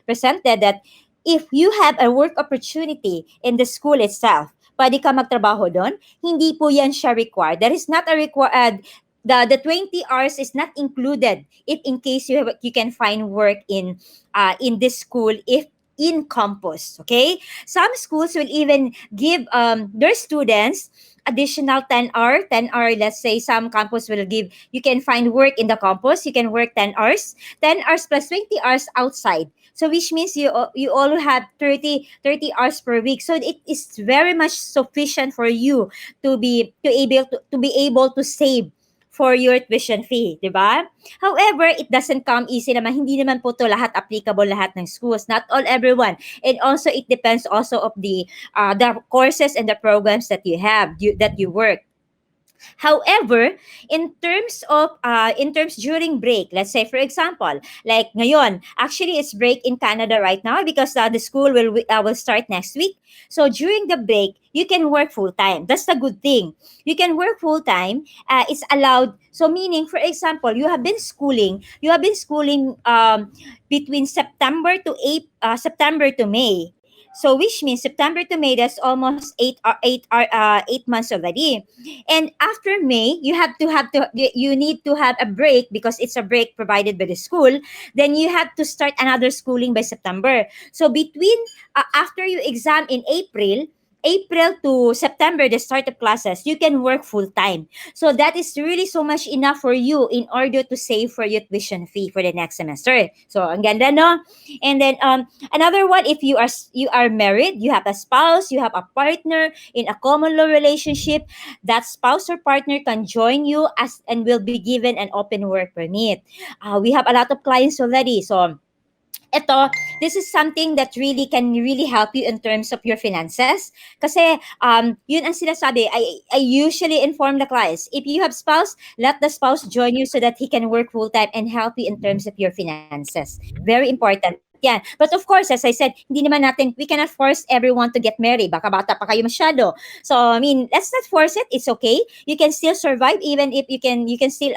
presented, that if you have a work opportunity in the school itself, pwede ka magtrabaho doon, hindi po yan siya required. There is not a required, the 20 hours is not included if in case you can find work in this school if in campus. Okay, some schools will even give their students additional 10 hour. Let's say some campus will give, you can find work in the campus, you can work 10 hours plus 20 hours outside. So which means you all have 30 hours per week. So it is very much sufficient for you to be able to save for your tuition fee, di ba? However, it doesn't come easy naman. Hindi naman po to lahat applicable lahat ng schools. Not all, everyone. And also, it depends also of the courses and the programs that you have, that you work. However, in terms during break, let's say for example, like ngayon, actually it's break in Canada right now because the school will start next week. So during the break, you can work full time. That's the good thing. You can work full time. It's allowed. So meaning, for example, you have been schooling. Between September to May. So which means September to May, that's almost 8 months already. And after May, you need to have a break because it's a break provided by the school. Then you have to start another schooling by September. So between after you exam in April to September, the start of classes, you can work full time. So that is really so much enough for you in order to save for your tuition fee for the next semester. So ang ganda, no? And then another one, if you are married, you have a spouse, you have a partner in a common law relationship, that spouse or partner can join you as and will be given an open work permit. We have a lot of clients already. So ito, this is something that really can really help you in terms of your finances. Kasi, yun ang sinasabi, I usually inform the clients, if you have spouse, let the spouse join you so that he can work full-time and help you in terms of your finances. Very important. Yan. But of course, as I said, hindi naman natin, we cannot force everyone to get married. Baka bata pa kayo masyado. So, I mean, let's not force it. It's okay. You can still survive even if you can still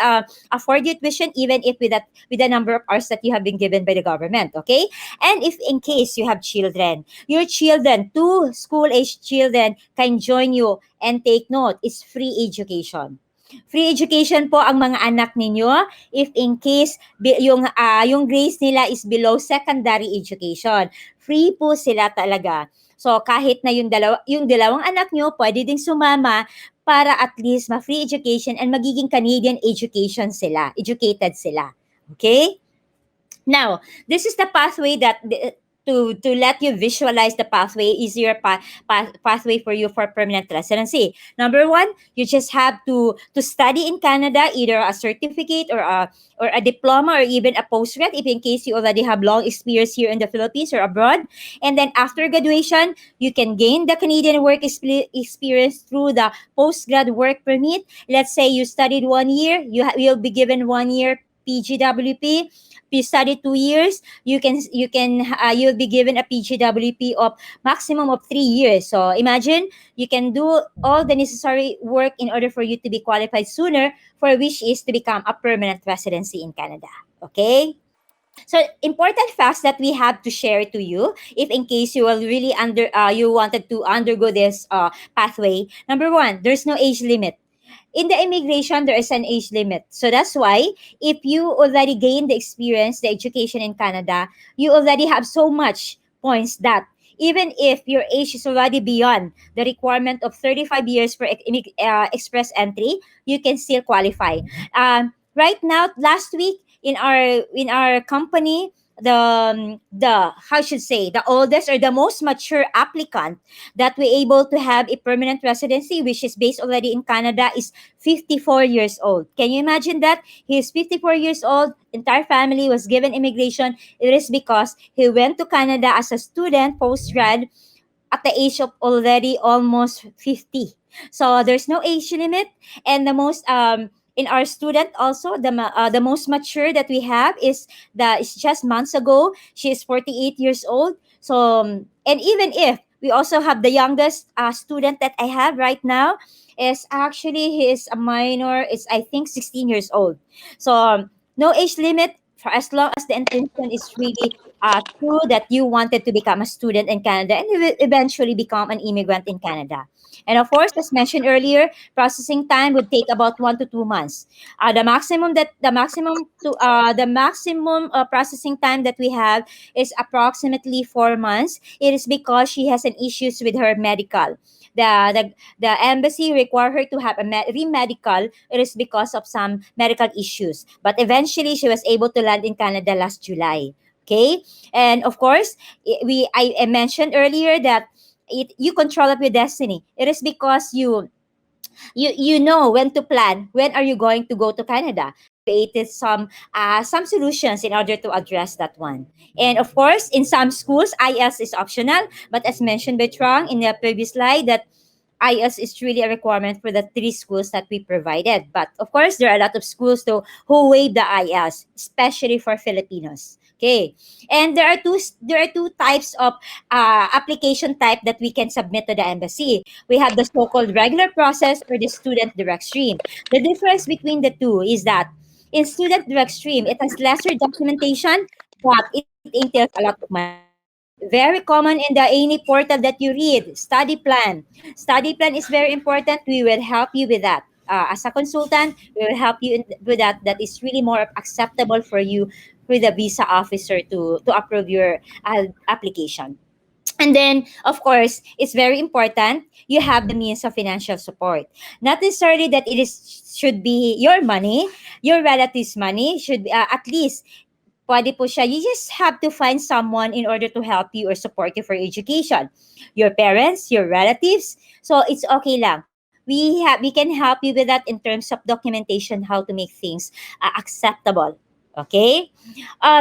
afford your tuition even if with the number of hours that you have been given by the government. Okay? And if in case you have children, your children, 2 school-age children can join you, and take note, it's free education. Free education po ang mga anak ninyo if in case yung grades nila is below secondary education. Free po sila talaga. So kahit na yung dalawang anak nyo pwede ding sumama para at least ma-free education and magiging Canadian educated sila. Okay? Now, this is the pathway to let you visualize the pathway, easier pathway for you for permanent residency. Number one, you just have to study in Canada, either a certificate or a diploma or even a postgrad, if in case you already have long experience here in the Philippines or abroad. And then after graduation, you can gain the Canadian work experience through the postgrad work permit. Let's say you studied 1 year, you'll be given 1 year PGWP. If you study 2 years, you'll be given a PGWP of maximum of 3 years. So imagine you can do all the necessary work in order for you to be qualified sooner, for which is to become a permanent residency in Canada. Okay? So important facts that we have to share to you, if in case you will really you wanted to undergo this pathway. Number one, there's no age limit. In the immigration, there is an age limit. So that's why if you already gained the experience, the education in Canada, you already have so much points that even if your age is already beyond the requirement of 35 years for express entry, you can still qualify. Right now, last week in our company, the how should say the oldest or the most mature applicant that we able to have a permanent residency, which is based already in Canada, is 54 years old. Can you imagine that? He is 54 years old. Entire family was given immigration. It is because he went to Canada as a student, post-grad, at the age of already almost 50. So there's no age limit. And the most in our student also, the most mature that we have is just months ago. She is 48 years old. So and even if we also have the youngest student that I have right now, is actually he is a minor. It's I think 16 years old. So no age limit for as long as the intention is really true that you wanted to become a student in Canada and eventually become an immigrant in Canada. And of course, as mentioned earlier, processing time would take about 1 to 2 months. The maximum processing time that we have is approximately 4 months. It is because she has an issues with her medical. The embassy require her to have a re-medical. It is because of some medical issues. But eventually, she was able to land in Canada last July. Okay, and of course, I mentioned earlier that you control up your destiny. It is because you know when to plan. When are you going to go to Canada? Created some solutions in order to address that one. And of course, in some schools, IELTS is optional. But as mentioned by Trong in the previous slide, that IELTS is really a requirement for the 3 schools that we provided. But of course, there are a lot of schools though who waive the IELTS, especially for Filipinos. Okay, and there are two types of application type that we can submit to the embassy. We have the so-called regular process or the student direct stream. The difference between the two is that in student direct stream, it has lesser documentation, but it entails a lot of money. Very common in the any portal that you read. Study plan. Study plan is very important. We will help you with that. As a consultant, we will help you with that. That is really more acceptable for you, for the visa officer to approve your application. And then, of course, it's very important you have the means of financial support. Not necessarily that it is should be your money, your relatives' money. Should be, at least pwede po siya. You just have to find someone in order to help you or support you for education. Your parents, your relatives. So it's okay lang. We can help you with that in terms of documentation, how to make things acceptable. Okay?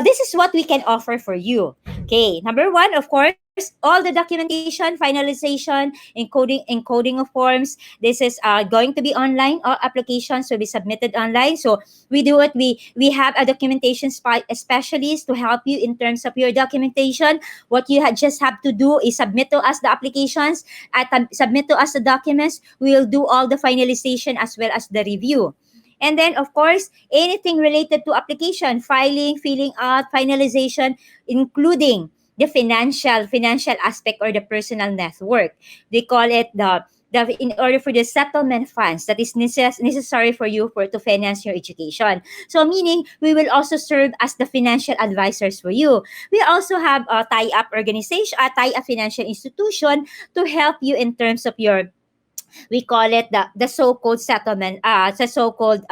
This is what we can offer for you. Okay, number one, of course, all the documentation, finalization, encoding of forms. This is going to be online. All applications will be submitted online. So we do it. We have a documentation specialist to help you in terms of your documentation. What you just have to do is submit to us the applications, submit to us the documents. We will do all the finalization as well as the review. And then, of course, anything related to application, filing, filling out, finalization, including the financial aspect or the personal network. They call it in order for the settlement funds that is necessary for you for to finance your education. So meaning we will also serve as the financial advisors for you. We also have a tie-up organization, a tie-up financial institution to help you in terms of your, we call it the so-called settlement, the so-called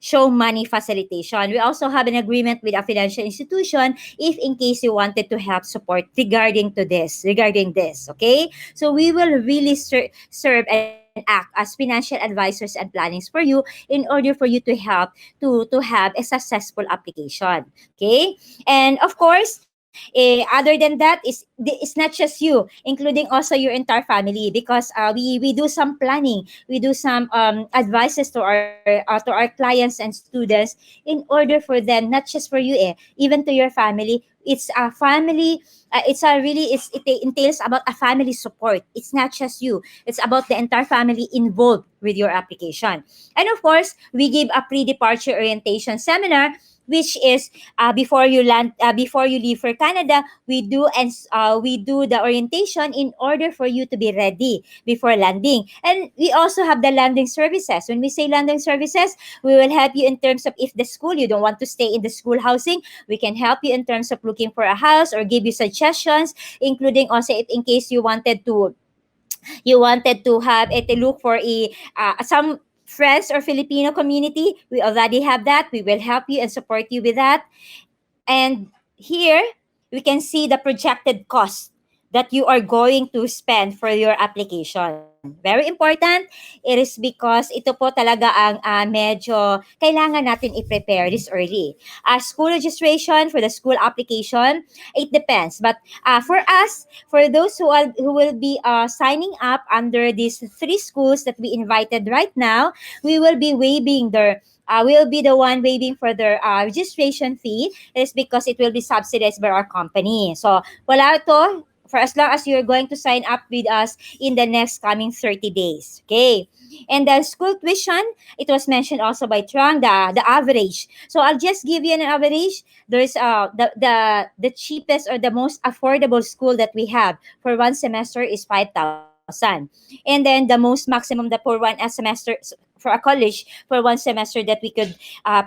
show money facilitation. We also have an agreement with a financial institution if in case you wanted to have support regarding this, okay? So we will really serve and act as financial advisors and plannings for you in order for you to help to have a successful application, okay? And of course, other than that, it's not just you, including also your entire family, because we do some planning, we do some advices to our clients and students in order for them, not just for you, even to your family. It's a family, it's a really, it entails about a family support. It's not just you, it's about the entire family involved with your application. And of course, we give a pre-departure orientation seminar, which is before you land, before you leave for Canada. We do the orientation in order for you to be ready before landing. And we also have the landing services. When we say landing services, we will help you in terms of if the school, you don't want to stay in the school housing, we can help you in terms of looking for a house or give you suggestions, including also if in case you wanted to have it to look for a some friends or Filipino community. We already have that. We will help you and support you with that. And here we can see the projected cost that you are going to spend for your application. Very important. It is because ito po talaga ang medyo kailangan natin i-prepare this early. School registration for the school application, it depends. But for us, for those who will be signing up under these three schools that we invited right now, we will be waiving their will be the one waiving for their registration fee. Is because it will be subsidized by our company. So, wala to for as long as you're going to sign up with us in the next coming 30 days. Okay. And then school tuition, it was mentioned also by Trang, the average. So I'll just give you an average. There's the cheapest or the most affordable school that we have for one semester is 5,000. And then the most maximum that for one semester for a college for one semester that we could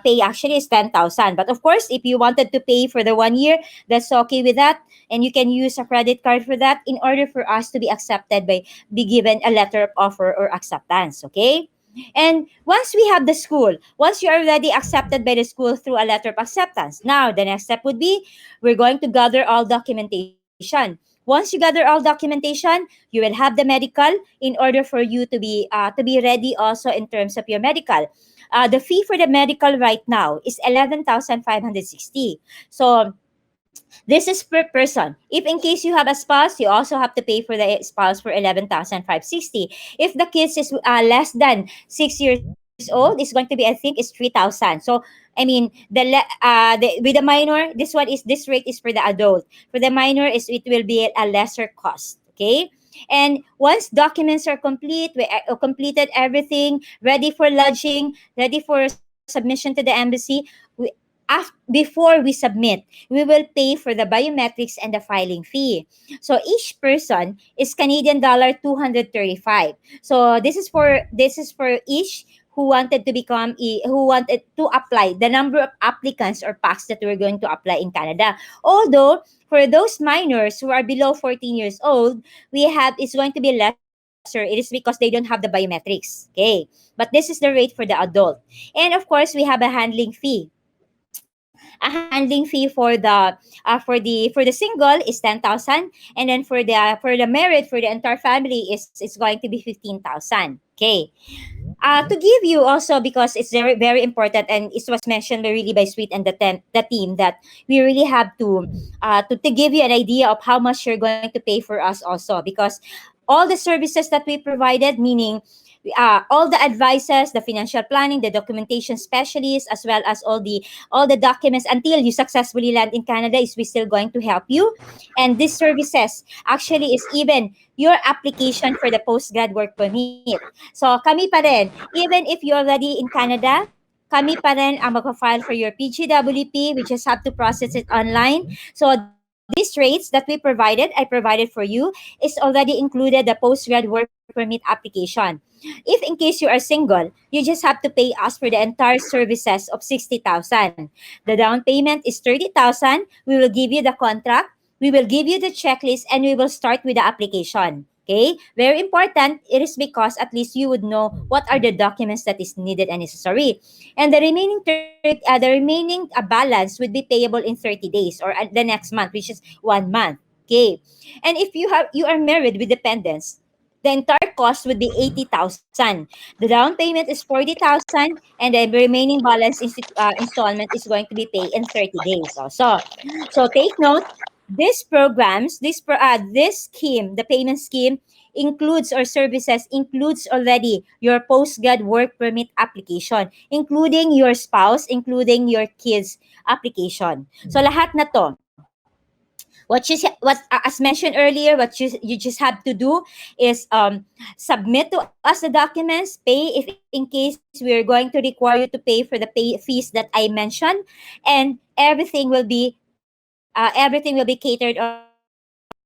pay actually is 10,000. But of course, if you wanted to pay for the 1 year, that's okay with that. And you can use a credit card for that in order for us to be accepted by be given a letter of offer or acceptance. Okay. And once we have the school, once you're already accepted by the school through a letter of acceptance, now the next step would be we're going to gather all documentation. Once you gather all documentation, you will have the medical in order for you to be ready also in terms of your medical. The fee for the medical right now is 11,560. So this is per person. If in case you have a spouse, you also have to pay for the spouse for 11,560. If the kids is less than 6 years old, it's going to be, I think, is 3,000. So I mean with the minor, this rate is for the adult. For the minor, is it will be a lesser cost. Okay. And once documents are complete, we completed everything, ready for lodging, ready for submission to the embassy, before we submit, we will pay for the biometrics and the filing fee. So each person is Canadian dollar 235. So this is for each who wanted to who wanted to apply, the number of applicants or packs that we're going to apply in Canada. Although for those minors who are below 14 years old, we have it's going to be lesser. It is because they don't have the biometrics. Okay. But this is the rate for the adult. And of course, we have a handling fee. A handling fee for the single is 10,000, and then for the married, for the entire family, is going to be 15,000. Okay. To give you also, because it's very very important, and it was mentioned really by Sweet and the team, that we really have to give you an idea of how much you're going to pay for us also, because all the services that we provided, meaning all the advices, the financial planning, the documentation specialists, as well as all the documents until you successfully land in Canada, is we still going to help you. And these services actually is even your application for the postgrad work permit. So kami pa rin, even if you're already in Canada, kami pa rin ang mag-file for your PGWP. We just have to process it online. So these rates that I provided for you, is already included the postgrad work permit application. If in case you are single, you just have to pay us for the entire services of 60,000. The down payment is 30,000. We will give you the contract, we will give you the checklist, and we will start with the application. Okay? Very important. It is because at least you would know what are the documents that is needed and necessary. And the remaining balance would be payable in 30 days or the next month, which is 1 month. Okay. And if you are married with dependents, the entire cost would be 80,000. The down payment is 40,000, and the remaining balance installment is going to be paid in 30 days also. So take note, these programs, this scheme, the payment scheme includes or services includes already your postgrad work permit application, including your spouse, including your kids application. So lahat na to, as mentioned earlier, you just have to do is submit to us the documents, pay if in case we're going to require you to pay for the fees that I mentioned, and everything will be catered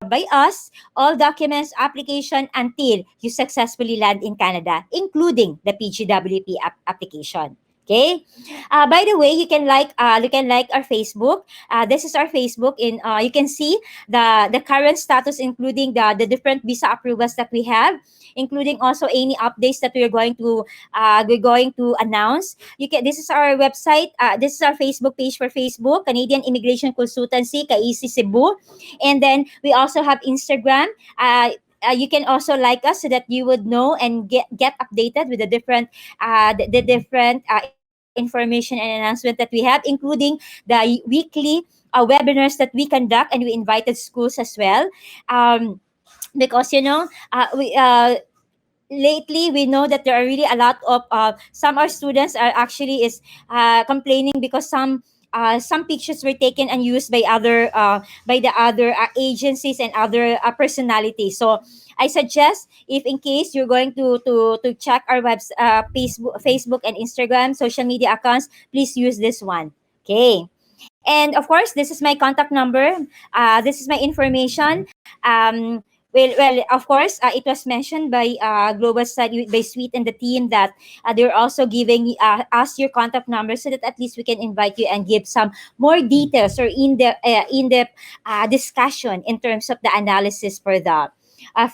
by us, all documents, application, until you successfully land in Canada, including the PGWP application. Okay. By the way, you can like our Facebook. This is our Facebook. You can see the current status, including the different visa approvals that we have, including also any updates that we're going to announce. You can. This is our website. This is our Facebook page for Facebook, Canadian Immigration Consultancy, KIC Cebu, and then we also have Instagram. You can also like us so that you would know and get updated with the different information and announcement that we have, including the weekly webinars that we conduct, and we invited schools as well. Um, because we lately we know that there are really a lot of some our students are actually is complaining because some pictures were taken and used by the other agencies and other personalities. So I suggest, if in case you're going to check our Facebook and Instagram social media accounts, please use this one. Okay. And of course, this is my contact number. This is my information. Of course, it was mentioned by Global Study by Sweet and the team that they're also giving us your contact number so that at least we can invite you and give some more details or in-depth discussion in terms of the analysis for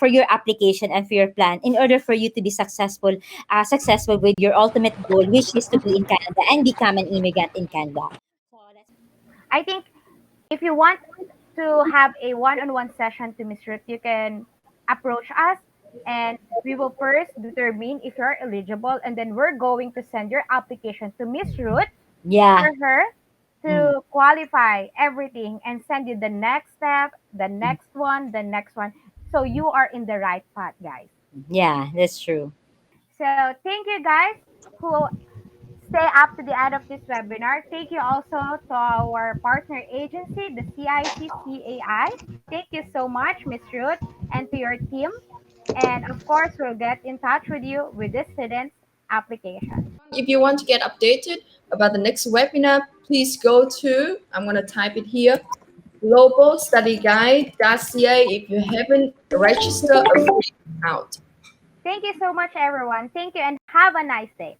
your application and for your plan in order for you to be successful with your ultimate goal, which is to be in Canada and become an immigrant in Canada. I think if you want to have a one-on-one session to Miss Ruth, you can approach us and we will first determine if you're eligible, and then we're going to send your application to Miss Ruth Yeah. for her Mm. to qualify everything and send you the next step, the next one, the next one. So you are in the right path, guys. Yeah, that's true. So thank you guys who stay up to the end of this webinar. Thank you also to our partner agency, the CICCAI. Thank you so much, Miss Ruth, and to your team. And of course, we'll get in touch with you with the student's application. If you want to get updated about the next webinar, please go to, I'm going to type it here, globalstudyguide.ca if you haven't registered a free account. Thank you so much, everyone. Thank you and have a nice day.